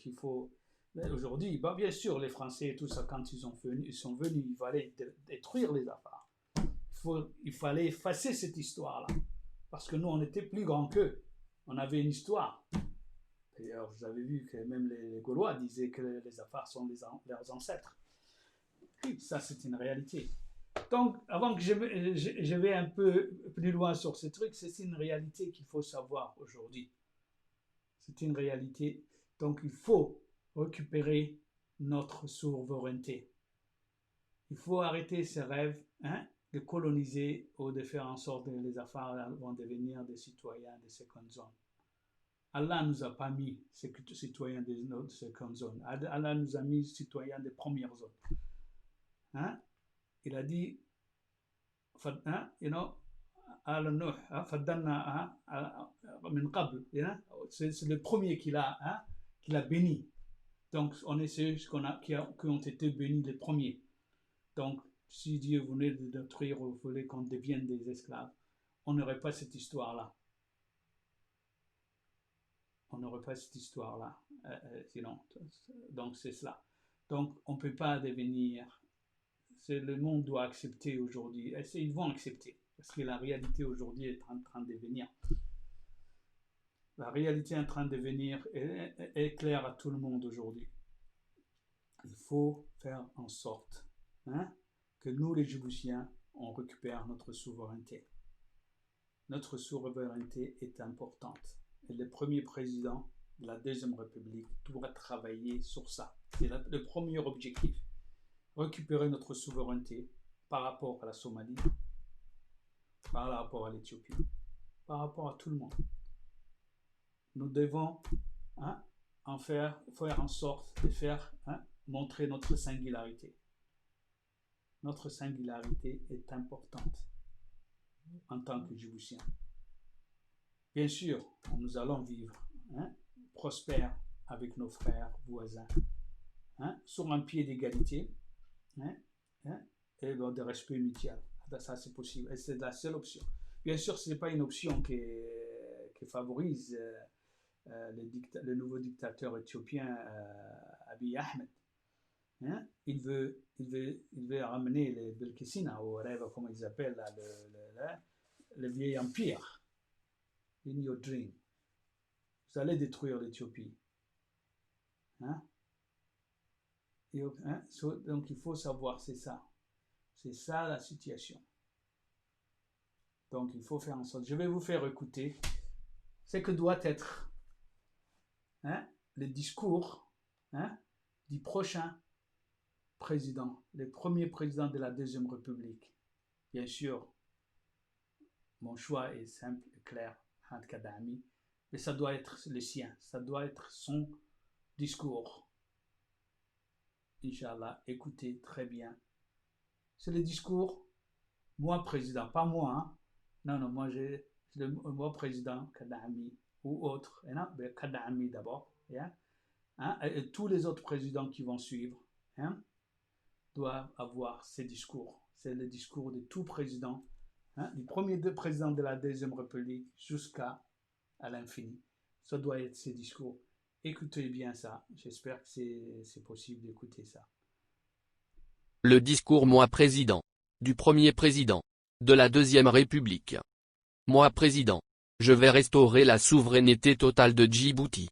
Speaker 1: aujourd'hui. Bah, bien sûr, les Français et tout ça, quand ils sont venus, il fallait détruire les Afars. Il fallait effacer cette histoire-là. Parce que nous, on était plus grands qu'eux. On avait une histoire. D'ailleurs, vous avez vu que même les Gaulois disaient que les Afars sont leurs ancêtres. Oui, ça, c'est une réalité. Donc, avant que je vais un peu plus loin sur ce truc, c'est une réalité qu'il faut savoir aujourd'hui. C'est une réalité. Donc, il faut récupérer notre souveraineté. Il faut arrêter ces rêves de coloniser ou de faire en sorte que les Afars vont devenir des citoyens de seconde zone. Allah ne nous a pas mis citoyens des secondes zones. Allah nous a mis citoyens des premières zones. Hein? Il a dit, hein? You know, c'est le premier qu'il a béni. Donc, on est ceux qui ont été bénis les premiers. Donc, si Dieu voulait de détruire ou voulait qu'on devienne des esclaves, on n'aurait pas cette histoire-là. On n'aurait pas cette histoire-là. Sinon, donc, c'est cela. Donc, on ne peut pas devenir... Le monde doit accepter aujourd'hui. Ils vont accepter. Parce que la réalité aujourd'hui est en train de venir. La réalité est en train de venir est claire à tout le monde aujourd'hui. Il faut faire en sorte que nous, les Djiboutiens, on récupère notre souveraineté. Notre souveraineté est importante. Et le premier président de la Deuxième République doit travailler sur ça. C'est le premier objectif. Récupérer notre souveraineté par rapport à la Somalie, par rapport à l'Éthiopie, par rapport à tout le monde. Nous devons faire en sorte de faire montrer notre singularité. Notre singularité est importante en tant que Djiboutiens. Bien sûr, nous allons vivre prospères avec nos frères voisins, sur un pied d'égalité et de respect mutuel. Ça, c'est possible. Et c'est la seule option. Bien sûr, ce n'est pas une option qui favorise le nouveau dictateur éthiopien Abiy Ahmed. Il veut ramener les Belkissina au rêve, comme ils appellent le vieil empire. In your dream. Vous allez détruire l'Éthiopie. Donc il faut savoir, c'est ça. C'est ça la situation. Donc il faut faire en sorte. Je vais vous faire écouter ce que doit être le discours du prochain président, le premier président de la Deuxième République. Bien sûr, mon choix est simple et clair, Hamad Kadami, mais ça doit être le sien, ça doit être son discours. Inch'Allah, écoutez très bien. C'est le discours, moi président, pas moi. Non, moi président Kadami ou autre, Kadami d'abord, et tous les autres présidents qui vont suivre doivent avoir ces discours. C'est le discours de tout président, du premier président de la Deuxième République jusqu'à l'infini. Ça doit être ces discours. Écoutez bien ça. J'espère que c'est possible d'écouter ça.
Speaker 3: Le discours moi président. Du premier président. De la Deuxième République. Moi président. Je vais restaurer la souveraineté totale de Djibouti.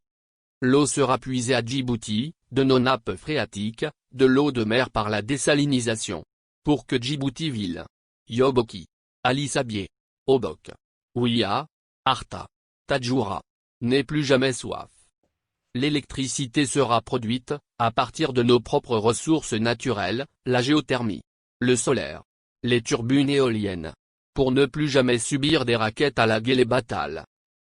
Speaker 3: L'eau sera puisée à Djibouti, de nos nappes phréatiques, de l'eau de mer par la désalinisation. Pour que Djibouti-Ville, Yoboki, Ali Sabié, Obok, Ouia, Arta, Tadjoura, n'ait plus jamais soif. L'électricité sera produite, à partir de nos propres ressources naturelles, la géothermie, le solaire, les turbines éoliennes. Pour ne plus jamais subir des raquettes à la Guelé-Batal.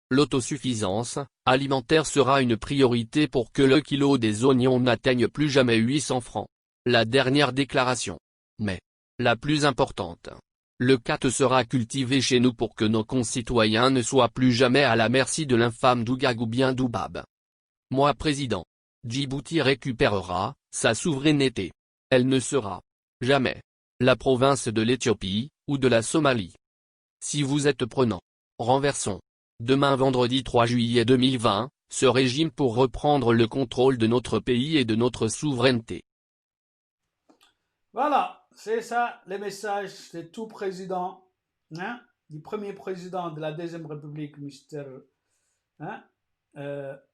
Speaker 3: L'autosuffisance alimentaire sera une priorité pour que le kilo des oignons n'atteigne plus jamais 800 francs. La dernière déclaration. Mais, la plus importante. Le khat sera cultivé chez nous pour que nos concitoyens ne soient plus jamais à la merci de l'infâme Dougag ou bien Doubab. Moi président. Djibouti récupérera sa souveraineté. Elle ne sera jamais la province de l'Éthiopie, ou de la Somalie. Si vous êtes prenant, renversons, demain vendredi 3 juillet 2020, ce régime pour reprendre le contrôle de notre pays et de notre souveraineté.
Speaker 1: Voilà, c'est ça le message de tout président, du premier président de la Deuxième République, Mr.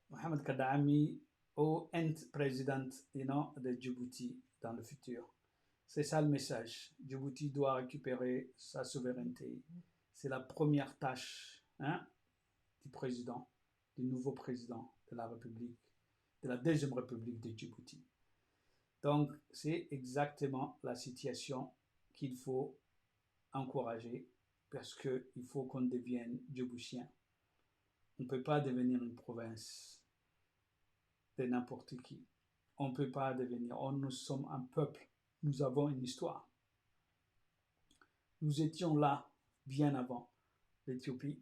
Speaker 1: Mohamed Kadami, au end président de Djibouti dans le futur. C'est ça le message. Djibouti doit récupérer sa souveraineté. C'est la première tâche du président, du nouveau président de la République, de la Deuxième République de Djibouti. Donc, c'est exactement la situation qu'il faut encourager parce qu'il faut qu'on devienne djiboutien. On ne peut pas devenir une province de n'importe qui. On ne peut pas devenir. Nous sommes un peuple. Nous avons une histoire. Nous étions là bien avant l'Éthiopie.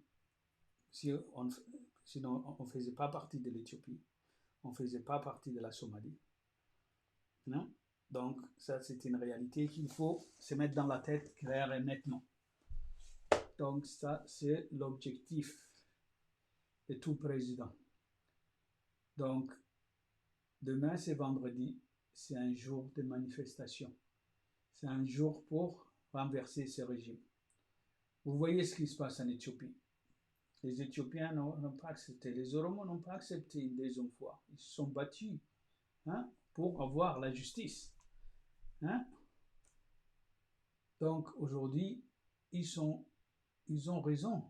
Speaker 1: Sinon, on ne faisait pas partie de l'Éthiopie. On ne faisait pas partie de la Somalie. Non? Donc, ça, c'est une réalité qu'il faut se mettre dans la tête claire et nettement. Donc, ça, c'est l'objectif de tout président. Donc, demain, c'est vendredi. C'est un jour de manifestation. C'est un jour pour renverser ce régime. Vous voyez ce qui se passe en Éthiopie. Les Éthiopiens n'ont pas accepté. Les Oromos n'ont pas accepté une deuxième fois. Ils se sont battus pour avoir la justice. Donc aujourd'hui, ils ont raison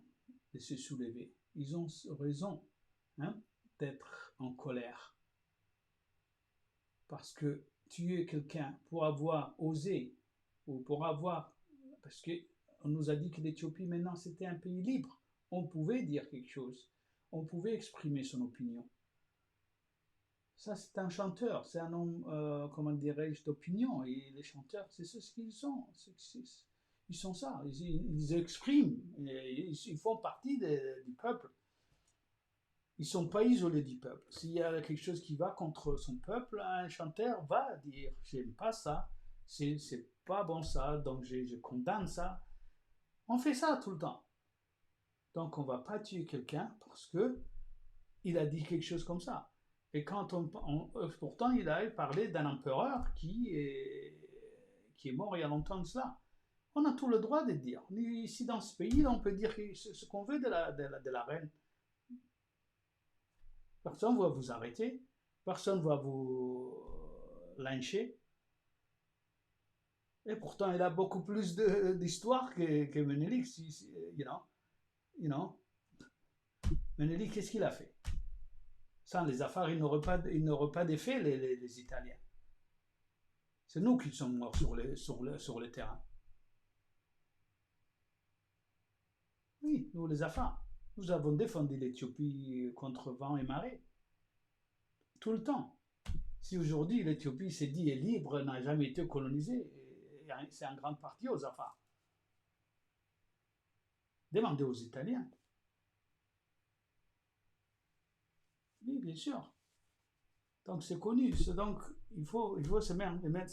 Speaker 1: de se soulever. Ils ont raison d'être en colère. Parce que tuer quelqu'un pour avoir osé, ou pour avoir... Parce qu'on nous a dit que l'Éthiopie, maintenant, c'était un pays libre. On pouvait dire quelque chose. On pouvait exprimer son opinion. Ça, c'est un chanteur. C'est un homme, comment dirais-je, d'opinion. Et les chanteurs, c'est ce qu'ils sont. Ils sont ça. Ils expriment. Ils font partie du peuple. Ils ne sont pas isolés du peuple. S'il y a quelque chose qui va contre son peuple, un chanteur va dire « j'aime pas ça, c'est pas bon ça, donc je condamne ça ». On fait ça tout le temps. Donc on ne va pas tuer quelqu'un parce qu'il a dit quelque chose comme ça. Et quand pourtant il a parlé d'un empereur qui est mort il y a longtemps de cela. On a tout le droit de dire. Ici dans ce pays, on peut dire ce qu'on veut de la reine. Personne ne va vous arrêter. Personne ne va vous lyncher. Et pourtant, il a beaucoup plus d'histoire que Menelik. You know. Menelik, qu'est-ce qu'il a fait? Sans les affaires, il n'aurait pas défait les Italiens. C'est nous qui sommes morts sur le terrain. Oui, nous les affaires. Nous avons défendu l'Éthiopie contre vent et marée. Tout le temps. Si aujourd'hui l'Éthiopie s'est dit est libre, n'a jamais été colonisée, c'est en grande partie aux affaires. Demandez aux Italiens. Oui, bien sûr. Donc c'est connu. Donc il faut se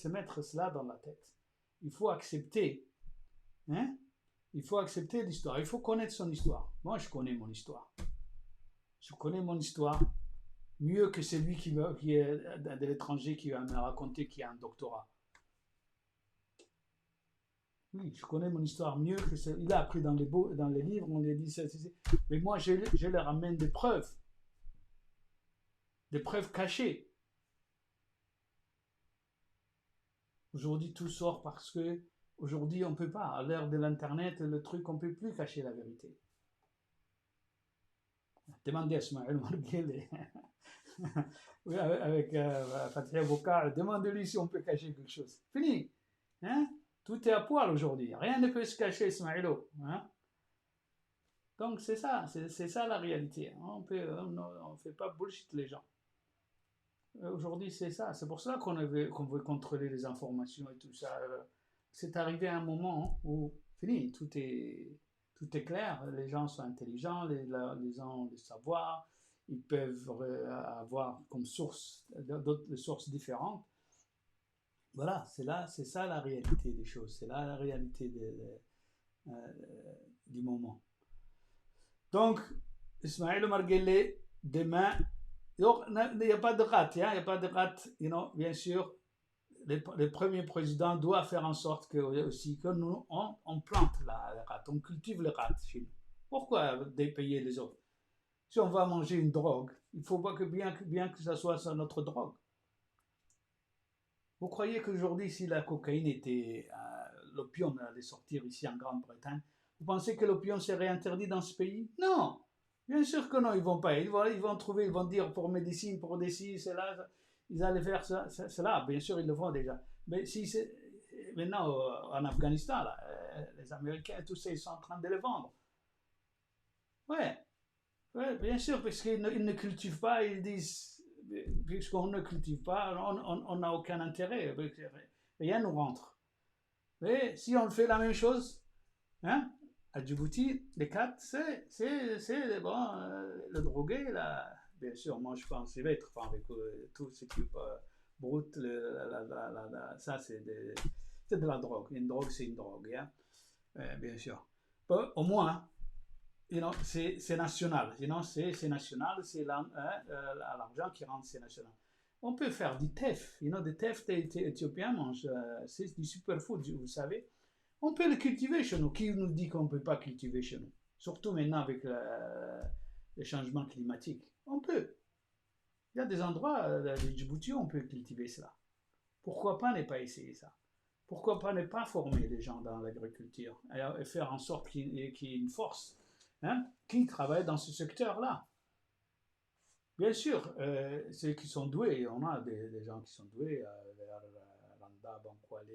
Speaker 1: mettre cela dans la tête. Il faut accepter. Il faut accepter l'histoire. Il faut connaître son histoire. Moi, je connais mon histoire. Je connais mon histoire mieux que celui qui est de l'étranger qui va me raconter qu'il a un doctorat. Oui, je connais mon histoire mieux que celui. Il a appris dans les livres, on lui a dit ça. Mais moi, je leur amène des preuves. Des preuves cachées. Aujourd'hui, tout sort parce que aujourd'hui, on ne peut pas. À l'ère de l'Internet, le truc, on ne peut plus cacher la vérité. Demandez à Ismaël Marguerite, oui, avec Fatia Boka, demandez-lui si on peut cacher quelque chose. Fini. Tout est à poil aujourd'hui. Rien ne peut se cacher, Ismaëlo. Donc, c'est ça la réalité. On ne fait pas bullshit les gens. Aujourd'hui, c'est ça. C'est pour ça qu'on veut contrôler les informations et tout ça. C'est arrivé à un moment où, fini, tout est clair. Les gens sont intelligents, les gens ont des savoirs. Ils peuvent avoir comme source d'autres sources différentes. Voilà, c'est ça la réalité des choses. C'est là la réalité du moment. Donc, Ismaël Marguerite, demain, il n'y a pas de rate, il n'y a pas de rate, bien sûr, le premier président doit faire en sorte que nous, on plante la rate, on cultive le rate chez nous. Pourquoi dépayer les autres? Si on va manger une drogue, il ne faut pas que bien que ça soit notre drogue. Vous croyez qu'aujourd'hui, si la cocaïne était, l'opium allait sortir ici en Grande-Bretagne, vous pensez que l'opium serait interdit dans ce pays? Non! Bien sûr que non, ils vont pas. Ils vont trouver, ils vont dire pour médecine, pour des ci, cela, ils allaient faire cela. Bien sûr, ils le font déjà. Mais si c'est maintenant en Afghanistan, là, les Américains, tout ça, ils sont en train de le vendre. Ouais. Ouais, bien sûr, parce qu'ils ils ne cultivent pas, ils disent, puisqu'on ne cultive pas, on n'a aucun intérêt, rien ne rentre. Mais si on fait la même chose, hein, à Djibouti, les quatre, c'est bon, le drogué, là, bien sûr, moi je pense, il va être enfin, avec tout ce qui est brut, ça c'est de la drogue. Une drogue, c'est une drogue, hein, bien sûr. Bon, au moins, c'est national, c'est national, c'est l'argent qui rentre, c'est national. On peut faire du teff, des teff éthiopiens mangent, c'est du superfood, vous savez. On peut le cultiver chez nous. Qui nous dit qu'on ne peut pas cultiver chez nous? Surtout maintenant avec les changements climatiques. On peut. Il y a des endroits de Djibouti où on peut cultiver cela. Pourquoi pas ne pas essayer ça? Pourquoi pas ne pas former les gens dans l'agriculture et faire en sorte qu'il y ait une force, hein, qui travaille dans ce secteur-là? Bien sûr, ceux qui sont doués, on a des gens qui sont doués vers Randa, Bankwale,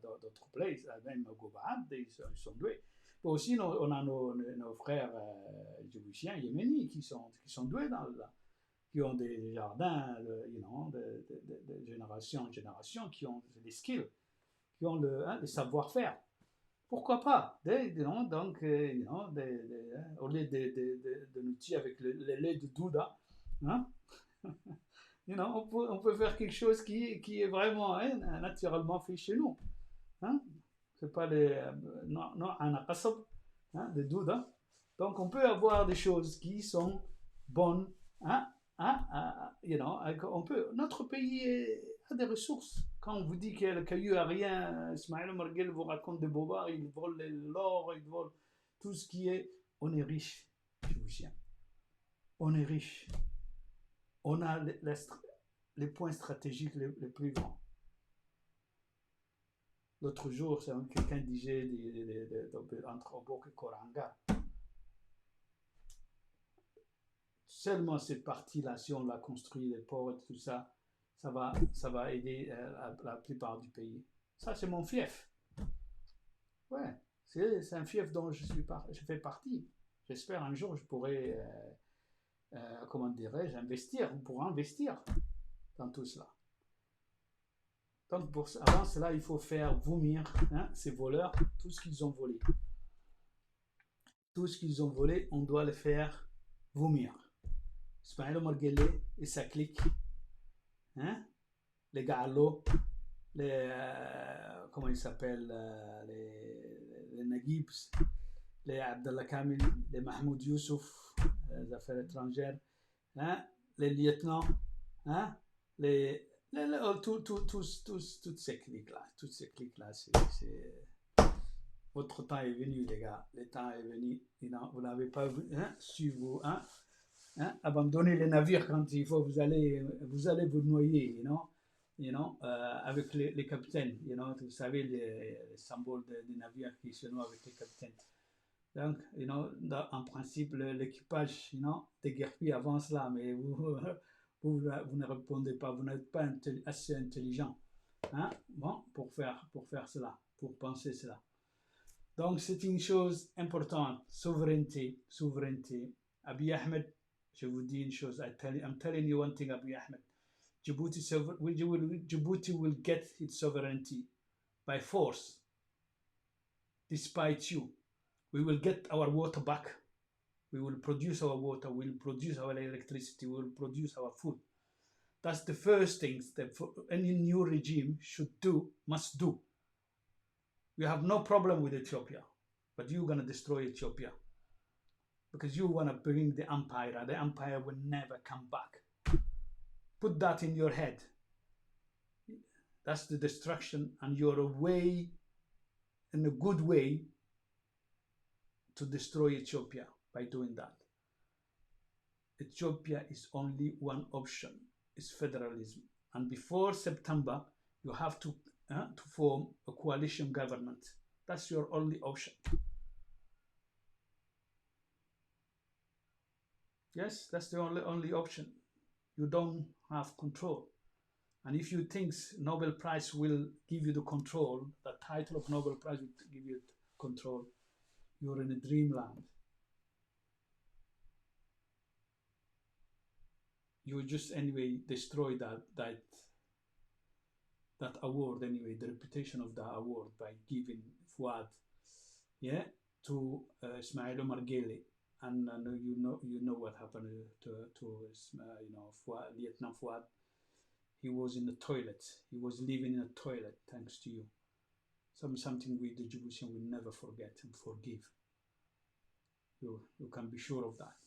Speaker 1: d'autres places, même Gobad, ils sont doués. Mais aussi, on a nos frères djiboutiens, yéménis, qui sont doués qui ont des jardins, de génération en génération, qui ont des skills, qui ont le savoir-faire. Pourquoi pas? Donc, au lieu de nous tuer avec le lait de Douda, hein? On peut faire quelque chose qui est vraiment, hein, naturellement fait chez nous. Hein? C'est pas non, non, un akasab, hein, de Douda. Donc on peut avoir des choses qui sont bonnes. Hein? On peut. Notre pays a des ressources. Quand on vous dit que le caillou a rien, Ismaël Marguel vous raconte des bobards, il vole l'or, il vole tout ce qui est. On est riche, Djiboutien. On est riche. On a les points stratégiques les plus grands. L'autre jour, quelqu'un disait entre Obok et Koranga. Seulement cette partie-là, si on l'a construit, les ports et tout ça, ça va aider la plupart du pays. Ça, c'est mon fief. Ouais, c'est un fief dont je fais partie. J'espère un jour je pourrai, comment dirais-je, investir. On pourra investir dans tout cela. Donc avant cela, il faut faire vomir, hein, ces voleurs, tout ce qu'ils ont volé. Tout ce qu'ils ont volé, on doit le faire vomir. Ismaël Marguerite et sa clique, hein, les Gallo, comment ils s'appellent, les Naguibs, les Abdallah Kamil, les Mahmoud Youssouf, les affaires étrangères, hein, les lieutenants, hein, toutes ces cliques-là, votre temps est venu, les gars. Le temps est venu. Vous n'avez pas vu, hein, suivez-vous, hein, abandonner les navires quand il faut, vous allez vous noyer, avec les capitaines, vous savez, les symboles des navires qui se noient avec les capitaines. Donc, en principe, l'équipage, déguerpi avance là, mais vous ne répondez pas, vous n'êtes pas assez intelligent, hein, bon, pour faire cela, pour penser cela. Donc, c'est une chose importante, souveraineté. Abiy Ahmed, je vous dis une chose, I'm telling you one thing, Abiy Ahmed. Djibouti will get its sovereignty by force, despite you. We will get our water back. We will produce our water, we will produce our electricity, we will produce our food. That's the first thing that any new regime must do. You have no problem with Ethiopia, but you're going to destroy Ethiopia because you want to bring the empire. The empire will never come back. Put that in your head. That's the destruction, and you're away in a good way to destroy Ethiopia by doing that. Ethiopia is only one option, it's federalism. And before September, you have to form a coalition government. That's your only option. Yes, that's the only option. You don't have control. And if you think Nobel Prize will give you the control, the title of Nobel Prize will give you control, you're in a dreamland. you just anyway destroy that award anyway, the reputation of the award by giving Fuad, yeah, to Ismail Omar Guelleh. And you know what happened to Fuad, Lieutenant Fuad. He was in the toilet. He was living in a toilet thanks to you. Something we the Djiboutian will never forget and forgive. You can be sure of that.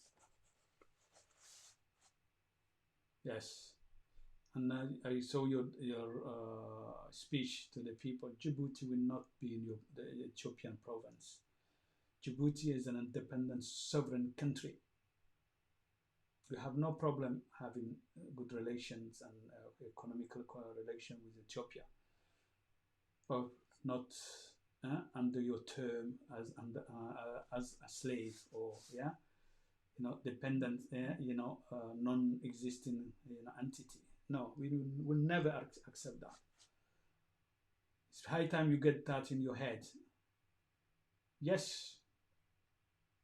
Speaker 1: Yes. And I saw your speech to the people. Djibouti will not be in the Ethiopian province. Djibouti is an independent sovereign country. We have no problem having good relations and economical relation with Ethiopia, but not under your term as a slave, or dependent, non-existing entity. No, we will never accept that. It's high time you get that in your head. Yes,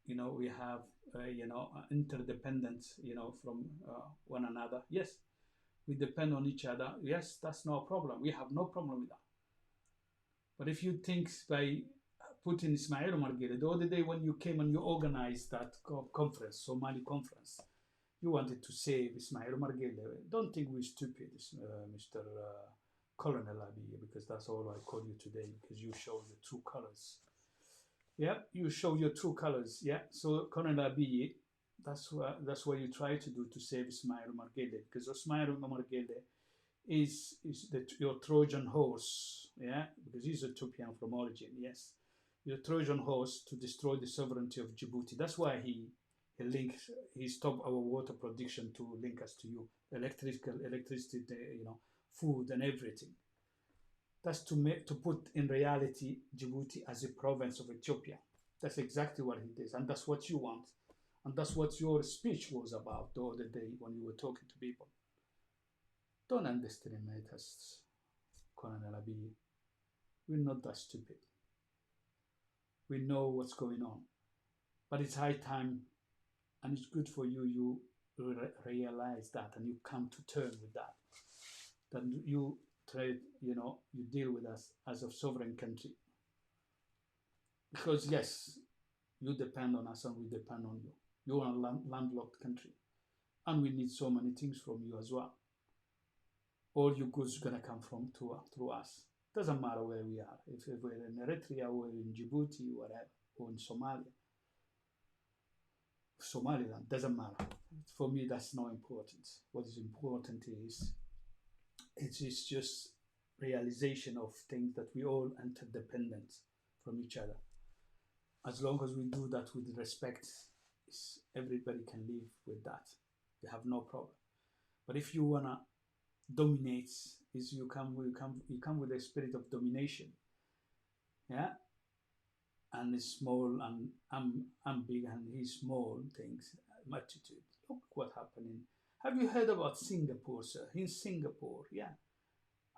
Speaker 1: we have interdependence, from one another. Yes, we depend on each other. Yes, that's no problem. We have no problem with that. But if you think by putting Ismail Omar Guelleh, the other day when you came and you organized that conference, Somali conference, you wanted to save Ismail Omar Guelleh. Don't think we're stupid, Mr. Colonel Abiy, because that's all I call you today, because you show the true colors. Yeah, you show your true colors. Yeah, so Colonel Abiy, that's what you try to do to save Ismail Omar Guelleh, because Ismail Omar Guelleh is your Trojan horse. Yeah, because he's Ethiopian from origin. Yes, your Trojan horse to destroy the sovereignty of Djibouti. That's why he stopped our water production to link us to you, electricity, food and everything. That's to put in reality Djibouti as a province of Ethiopia. That's exactly what it is, and that's what you want, and that's what your speech was about the other day when you were talking to people. Don't underestimate us, Colonel Abiy. We're not that stupid. We know what's going on, but it's high time, and it's good for you. You realize that, and you come to terms with that. That you trade, you deal with us as a sovereign country. Because yes, you depend on us and we depend on you. You're a landlocked country. And we need so many things from you as well. All your goods are going to come through us. Doesn't matter where we are. If we're in Eritrea or in Djibouti, whatever, or in Somaliland, doesn't matter. For me, that's not important. What is important is it's just realization of things that we all interdependent from each other. As long as we do that with respect, everybody can live with that. We have no problem. But if you wanna dominate, you come with a spirit of domination. Yeah. And it's small, and I'm big and he's small things, attitude. Look what happened. Have you heard about Singapore, sir? In Singapore, yeah.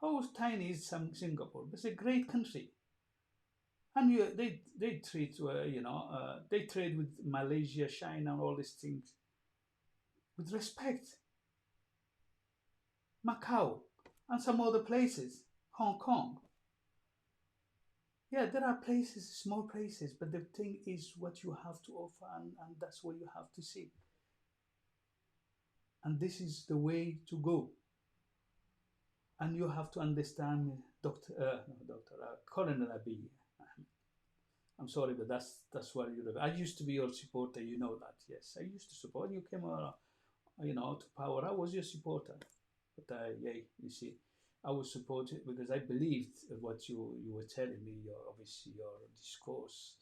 Speaker 1: How tiny is Singapore? It's a great country. And they treat, they trade with Malaysia, China, and all these things with respect. Macau and some other places, Hong Kong. Yeah, there are places, small places, but the thing is what you have to offer, and that's what you have to see. And this is the way to go. And you have to understand, Colonel Abiy. I'm sorry, but that's what you. I used to be your supporter. You know that. Yes, I used to support. You came, to power. I was your supporter. But you see, I was supported because I believed what you were telling me. Your discourse,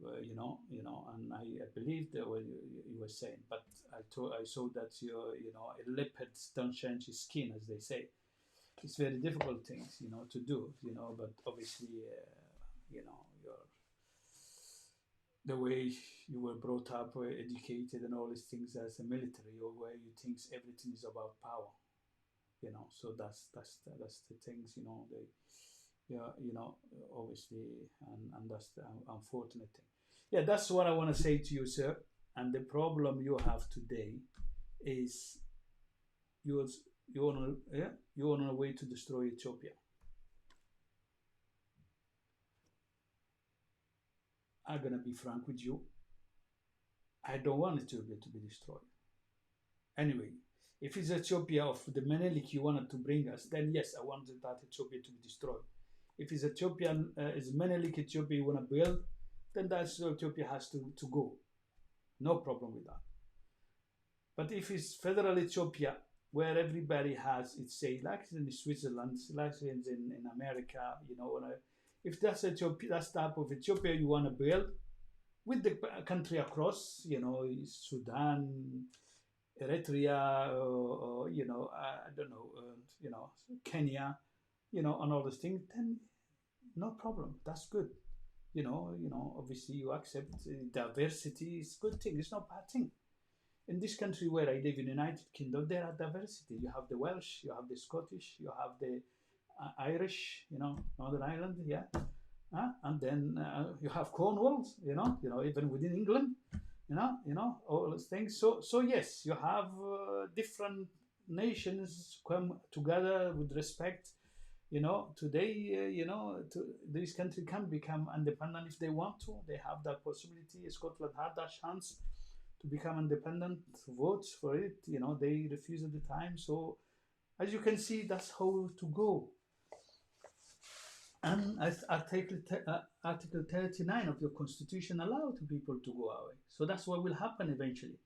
Speaker 1: and I believed what you were saying. But I saw that a leopard don't change his skin, as they say. It's very difficult things, to do, but obviously, the way you were brought up, educated, and all these things as a military, or where you think everything is about power, So that's the things, obviously, and that's the unfortunate thing. Yeah, that's what I want to say to you, sir. And the problem you have today is you're on a way to destroy Ethiopia. I'm gonna be frank with you. I don't want Ethiopia to be destroyed. Anyway, if it's Ethiopia of the Menelik you wanted to bring us, then yes, I wanted that Ethiopia to be destroyed. If it's Ethiopian, is Menelik Ethiopia you want to build, then that's Ethiopia has to go. No problem with that. But if it's federal Ethiopia, where everybody has its say, like in Switzerland, like in America, you know, if that's Ethiopia, that's type of Ethiopia you want to build with the country across, you know, Sudan, Eritrea, you know, I don't know, you know, Kenya, you know, and all those things, then no problem. That's good. You know, obviously you accept diversity is a good thing. It's not a bad thing. In this country where I live in the United Kingdom, there are diversity. You have the Welsh, you have the Scottish, you have the Irish, you know, Northern Ireland, yeah. And then you have Cornwall, you know, even within England, you know, all those things. So yes, you have different nations come together with respect. You know, today, you know, this country can become independent if they want to. They have that possibility. Scotland had that chance to become independent, votes for it. You know, they refused at the time. So, as you can see, that's how to go. And as Article 39 of your Constitution allow to people to go away. So that's what will happen eventually.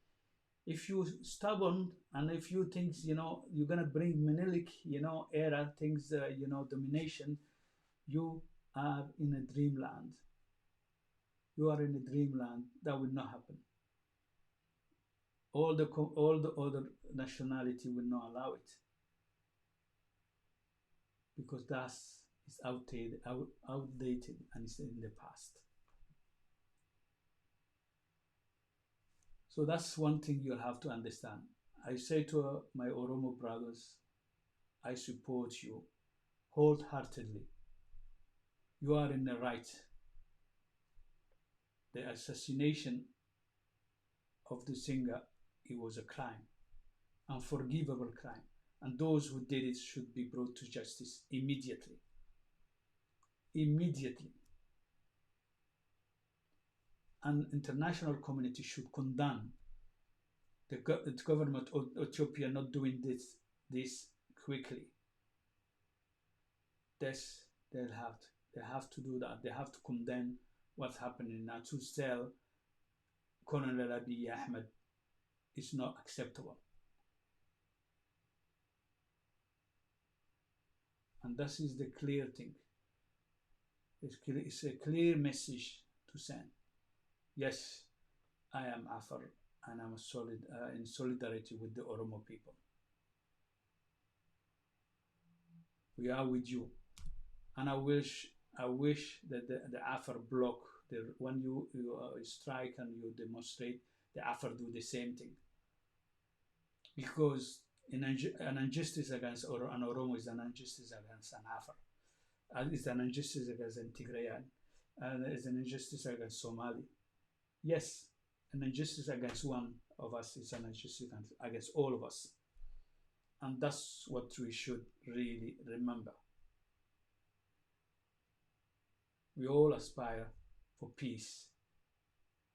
Speaker 1: If you stubborn and if you think, you know, you're going to bring Menelik, you know, era things, you know, domination, you are in a dreamland. You are in a dreamland. That will not happen. All the other nationality will not allow it. Because that's outdated and it's in the past. So that's one thing you'll have to understand. I say to my Oromo brothers, I support you wholeheartedly. You are in the right. The assassination of the singer, it was a crime, unforgivable crime. And those who did it should be brought to justice immediately. Immediately. And international community should condemn the government of Ethiopia not doing this quickly. They have to do that. They have to condemn what's happening now. To sell Colonel Abiy Ahmed is not acceptable. And this is the clear thing. It's a clear message to send. Yes, I am Afar and I'm in solidarity with the Oromo people. We are with you. And I wish that the Afar bloc, when you strike and you demonstrate, the Afar do the same thing. Because an injustice against an Oromo is an injustice against an Afar. It's an injustice against an Tigrayan. And it's an injustice against Somali. Yes, an injustice against one of us is an injustice against all of us. And that's what we should really remember. We all aspire for peace,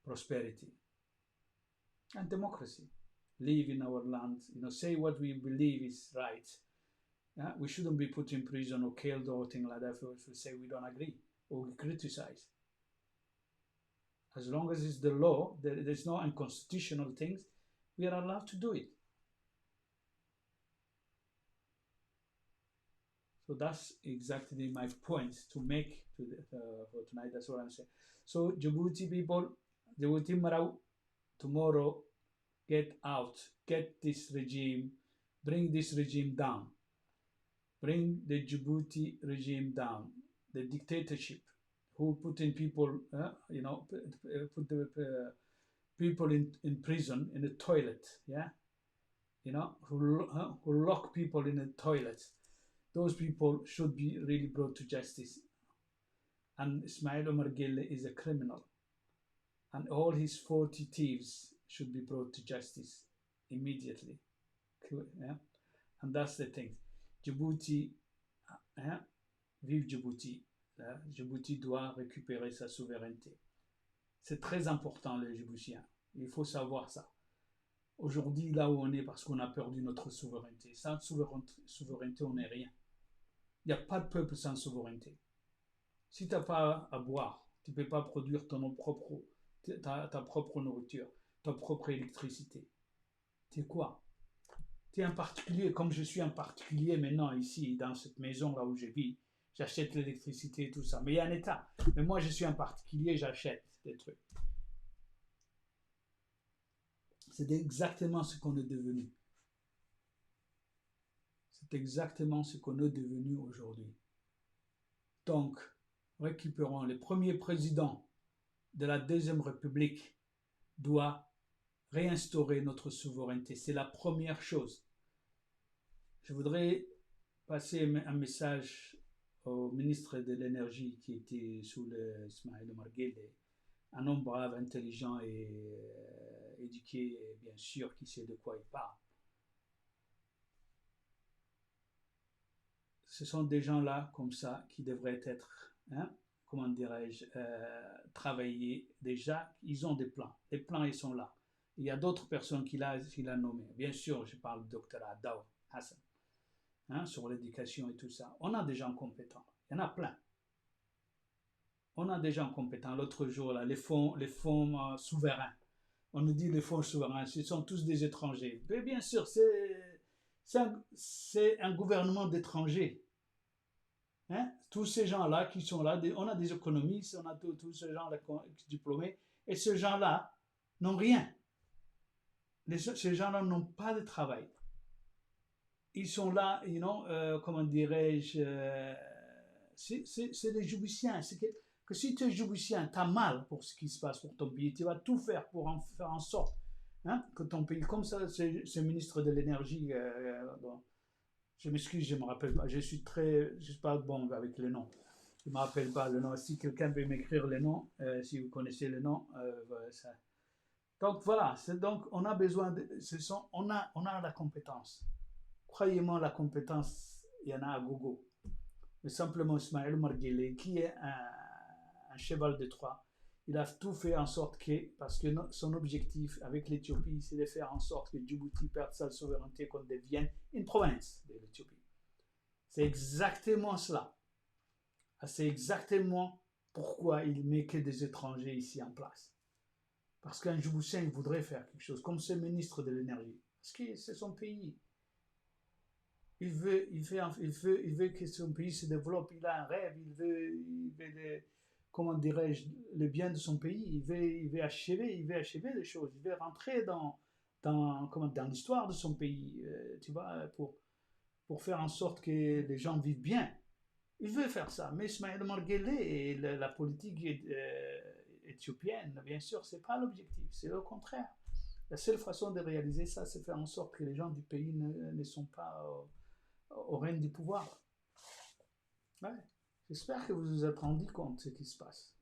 Speaker 1: prosperity, and democracy. Live in our land, you know, say what we believe is right. Yeah? We shouldn't be put in prison or killed or things like that if we say we don't agree or we criticize. As long as it's the law, there's no unconstitutional things, we are allowed to do it. So that's exactly my point to make for tonight. That's what I'm saying. So Djibouti people, Djibouti Marau, tomorrow, get out, get this regime, bring this regime down. Bring the Djibouti regime down, the dictatorship, who put in people, you know, put the people in prison, in the toilet, yeah? You know, who lock people in the toilet. Those people should be really brought to justice. And Ismail Omar Gille is a criminal. And all his 40 thieves should be brought to justice immediately. Yeah? And that's the thing. Djibouti, hein, vive Djibouti. Hein, Djibouti doit récupérer sa souveraineté. C'est très important, les Djiboutiens. Il faut savoir ça. Aujourd'hui, là où on est, parce qu'on a perdu notre souveraineté. Sans souveraineté, on n'est rien. Il n'y a pas de peuple sans souveraineté. Si tu n'as pas à boire, tu ne peux pas produire ta propre nourriture, ta propre électricité. Tu es quoi? Tu es un particulier, comme je suis un particulier maintenant ici, dans cette maison là où je vis. J'achète l'électricité et tout ça. Mais il y a un État. Mais moi, je suis un particulier, j'achète des trucs. C'est exactement ce qu'on est devenu. C'est exactement ce qu'on est devenu aujourd'hui. Donc, récupérons les premiers présidents de la Deuxième République doit réinstaurer notre souveraineté. C'est la première chose. Je voudrais passer un message au ministre de l'Énergie qui était sous le Ismaël Omar Guelleh, un homme brave, intelligent et éduqué, et bien sûr, qui sait de quoi il parle. Ce sont des gens-là, comme ça, qui devraient être, hein, comment dirais-je, travailler. Déjà, ils ont des plans. Les plans, ils sont là. Il y a d'autres personnes qu'il a nommées. Bien sûr, je parle du docteur Adaw Hassan, hein, sur l'éducation et tout ça. On a des gens compétents. Il y en a plein. On a des gens compétents. L'autre jour, là, les fonds souverains. On nous dit les fonds souverains, ce sont tous des étrangers. Mais bien sûr, c'est un gouvernement d'étrangers. Hein? Tous ces gens-là qui sont là, on a des économistes, on a tous ces gens-là diplômés, et ces gens-là n'ont rien. Ces gens-là n'ont pas de travail. Ils sont là, comment dirais-je, c'est des Djiboutiens. Que si tu es Djiboutien, tu as mal pour ce qui se passe pour ton pays. Tu vas tout faire pour faire en sorte, hein, que ton pays, comme ça, ce ministre de l'énergie, bon, je m'excuse, je ne me rappelle pas. Je suis pas bon avec les noms. Je ne me rappelle pas le nom. Si quelqu'un veut m'écrire les noms, si vous connaissez le nom, ça. Donc voilà, donc on a besoin on a la compétence. Croyez-moi, la compétence, il y en a à gogo. Mais simplement Ismaël Omar Guelleh, qui est un cheval de Troie, il a tout fait en sorte parce que son objectif avec l'Éthiopie, c'est de faire en sorte que Djibouti perde sa souveraineté, qu'on devienne une province de l'Éthiopie. C'est exactement cela. C'est exactement pourquoi il met que des étrangers ici en place. Parce qu'un Djiboutien, il voudrait faire quelque chose, comme ce ministre de l'énergie. Parce que c'est son pays. Il veut que son pays se développe. Il a un rêve. Il veut comment dirais-je, le bien de son pays. Il veut achever les choses. Il veut rentrer dans l'histoire de son pays, tu vois, pour faire en sorte que les gens vivent bien. Il veut faire ça. Mais Ismaël Omar Guelleh et la politique éthiopienne, bien sûr, ce n'est pas l'objectif. C'est le contraire. La seule façon de réaliser ça, c'est faire en sorte que les gens du pays ne sont pas au règne du pouvoir. Ouais. J'espère que vous vous êtes rendu compte de ce qui se passe.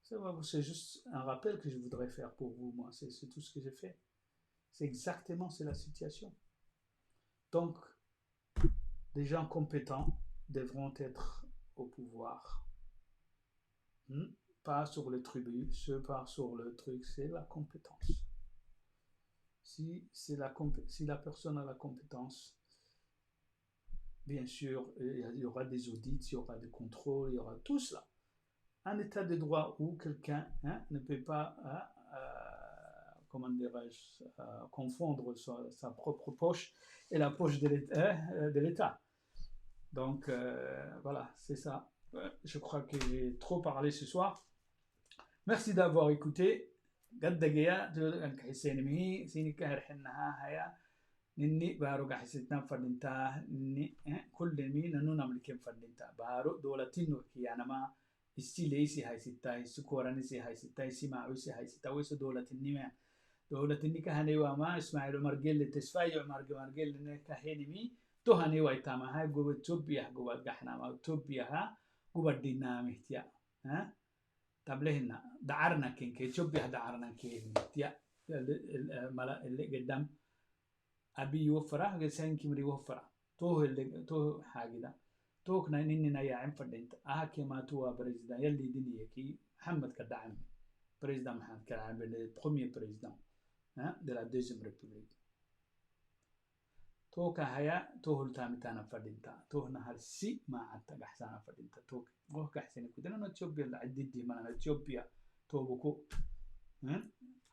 Speaker 1: C'est juste un rappel que je voudrais faire pour vous, moi. C'est tout ce que j'ai fait. C'est la situation. Donc, des gens compétents devront être au pouvoir. Pas sur le tribut, pas sur le truc, c'est la compétence. Si la personne a la compétence, bien sûr, il y aura des audits, il y aura des contrôles, il y aura tout cela. Un état de droit où quelqu'un ne peut pas, comment dirais-je, confondre sa propre poche et la poche de l'État. Donc, voilà, c'est ça. Je crois que j'ai trop parlé ce soir. Merci d'avoir écouté. Nini baro gaxisitna fadinta ni kulle mi nanu namliken fadinta baro dolatin kiyanama istileysi haysita isukoranisi haysita isimacusi haysita wayso dolatinnimen dolatinni kahane wama Ismail Omar Guelleh tesfayo Omar Guelleh kahenimi tohane waitamaha goba Ethiopia goba gaxnama Ethiopia ha goba dinamihtiya ha tablehna dacarna kenke Ethiopia dacarna kenke mala اللي قدام أبي يوفره جسين كمري يوفره تو حاجة توكنا إننا يا عم فردينت ما توا بريزيدان يلي دنيا كي محمد كدعم بريزيدان محمد كدعم le premier président de la deuxième république توكا هيا توه التامتانا فردينتا توه نهار سي ما عتا قحسانا فردينتا توك وه قحسين كودنا نتشوبيا لعددي منا نتشوبيا توبكو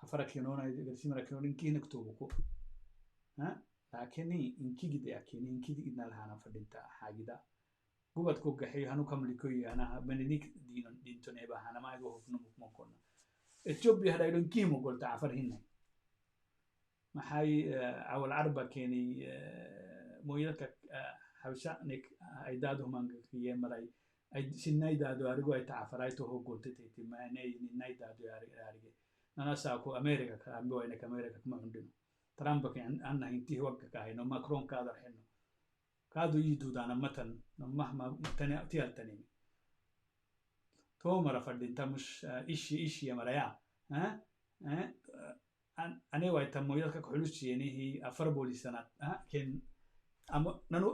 Speaker 1: أفرق ينونا يرسي مركنون كي نكتوبكو لكني إنكي جد أكيني إنكي جدنا لهنا فردينتا حاجة قبض كوجا حي هنو كمل كوي أنا بنيك دين تنبه أنا ما يجوه في نمك مكونا إثيوبيا هذا يلون كيمو قلت عفر هنا ما حي أول عربة كيني مويلك حوشا نك أيدادهم عن كي مراي سن أيدادو أرجو أيتعفر أيتو هو قلت تيتي ما أيدادو أرجع أنا ساكو أمريكا كأبو إنك أمريكا كم عندنا ترامب كان أنا هنتي وقت كاينو ماكرون كادر حنو كادو يدو دانا متن مهما تاني تيال تاني تو مرة فردين تمش إيش يا مريا أنا وقت مويلك حلوش يعني هي أفربولي سنة كن نانو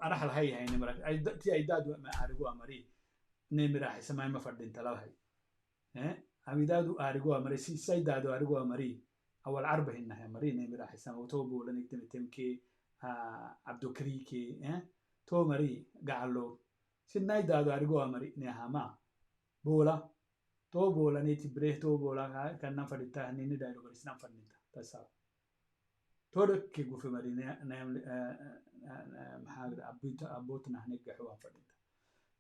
Speaker 1: أروح الهاي هاي نمرة تي أيدادو ما أرجو أمري نمرة سماي ما فردين تلاو هاي أيدادو أرجو أمري سيدادو أرجو أمري أول عربة هنا أمري نمرة حسام وتوبو لنكتم تمكي عبدو كريكي تو مري قالوا سناي دادو أرجو أمري نهما بولا تو بولا نيتي بريه تو بولا كنا فريتا هني دايلو بريسنا فرنتا تساو تو دك يقول مري نعم محاجر أبوتنا هنيك جحوا فرنتا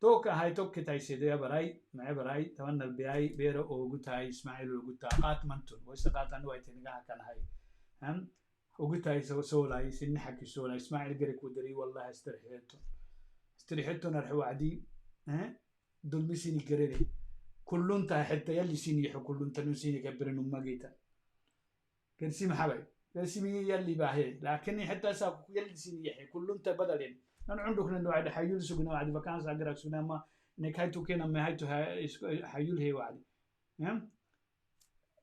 Speaker 1: تو كهاي تو كتاي سيديا براي معي براي تمنى البياي بيرو أو قتاي إسماعيل أو قتا قات منتون ويسقات أنو أيتنجا كان هاي هم وقتاي سولاي سن حكي سولاي إسماعيل قريك ودري والله استريحتو نرحو عدي دول بسيني قريري كلون تا حتى يلي سيني يحو كلون تا نسيني كبرن أمّا جيتا كرسي محبي كرسي يلي باهي لكني حتى ساكو يلي سيني يحي كلون تا بدلين أنا عندك لأنه عاد حيول سجنا وعد فكانس أقرأ سجنا ما نكايتو كنا ما هايتو حيول هي وعد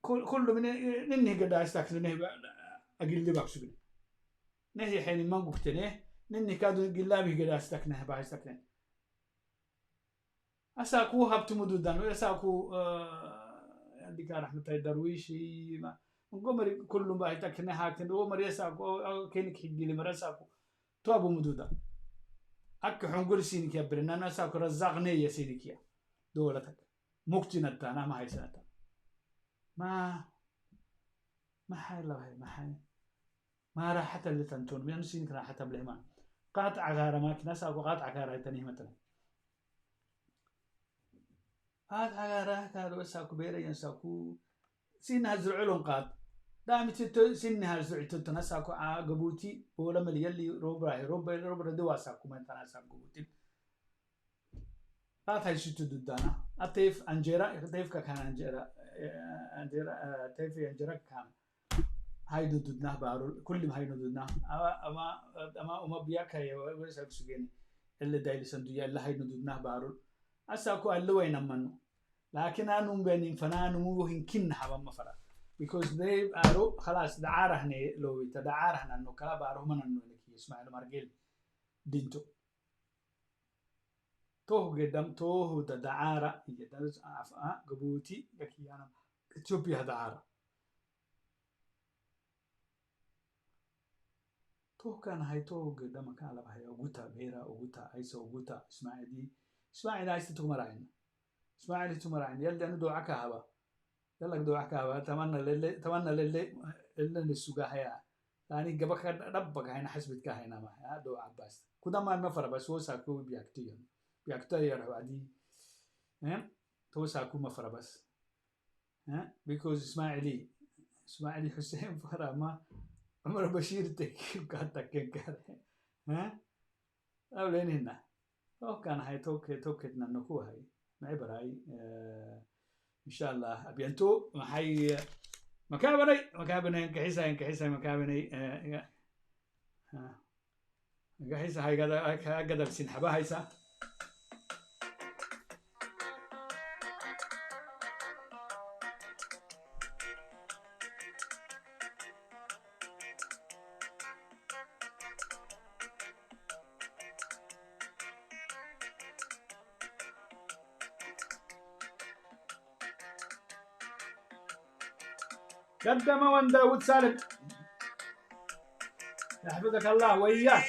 Speaker 1: كل من ننهي قد أستكشف نهي أقل لي بقى نهي حين ما قلتني نني كادو قلابي قد أستكنه باي استكنه أساكو هبت مدودان وأساكو عندك رحمة الله درويشي ما نقومري كلهم باي تكنه هاكن ومري أساكو كينك حجي لي مري أساكو توابو مدودا أك حنقول سينك يا برنا أنا أساكو رزقني يا سينك يا دولتك مقتنة أنا ما هي سنة ما هاي لا هاي ما هاي ما راحت اللي تنتون من سينك راحت بلهما قاطع غارة ما كنا ساقو قاطع غارة تاني مثلا قاطع غارة كانوا ساقو بيرا ينساقو سين هزرع لهم قاط دامت سين هزرع تنتنا ساقو قبوتي ولا ملي يلي روبرا دوا ساقو ما تنا ساقو قبوتي قاط هاي شتو ددانا أتيف أنجيرا تيف كان أنجيرا أنجيرا كان هاي دودنا بارول كل ما هاي دودنا أما بياك هاي ويساق سجيني اللي دايل سندويا اللي هاي دودنا بارول أساكو اللي وين منو لكن أنا بيني فنان مو هنكين حبا مفرا because they are خلاص دعاره هني لو يتدعاره هنا إنه كلا بارو من إنه لك يسمع المرجل دينتو توه قدام توه دعاره يجدنا قبوتي لك أنا إثيوبيا دعاره تو كان هاي تو قدام كان لبها هي أوجوتا بيرا أوجوتا أيسا أوجوتا إسماعيل عايز تمرعين إسماعيل تمرعين يلا أنا دعاك هوا يلا دعاك هوا تمنى للي السوق هيا يعني جبك ربك هنا حسبتك هنا ما دعاء بس كده ما نفر بس هو ساكو بيكتير يروح عادي تو ساكو مفر بس because إسماعيلي حسين فرا ما عمر بشير تك كاتك كاره أولين هنا تو كان هاي توكتنا نكو هاي معي براي إن شاء الله أبينتو هاي مكابني كحيسة مكابني كحيسة هاي قدر سنحبها هايسا قدم وان داود سالم يحفظك الله وإياك.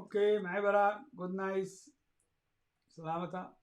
Speaker 1: اوكي معي براء. جود نايس. سلامتها.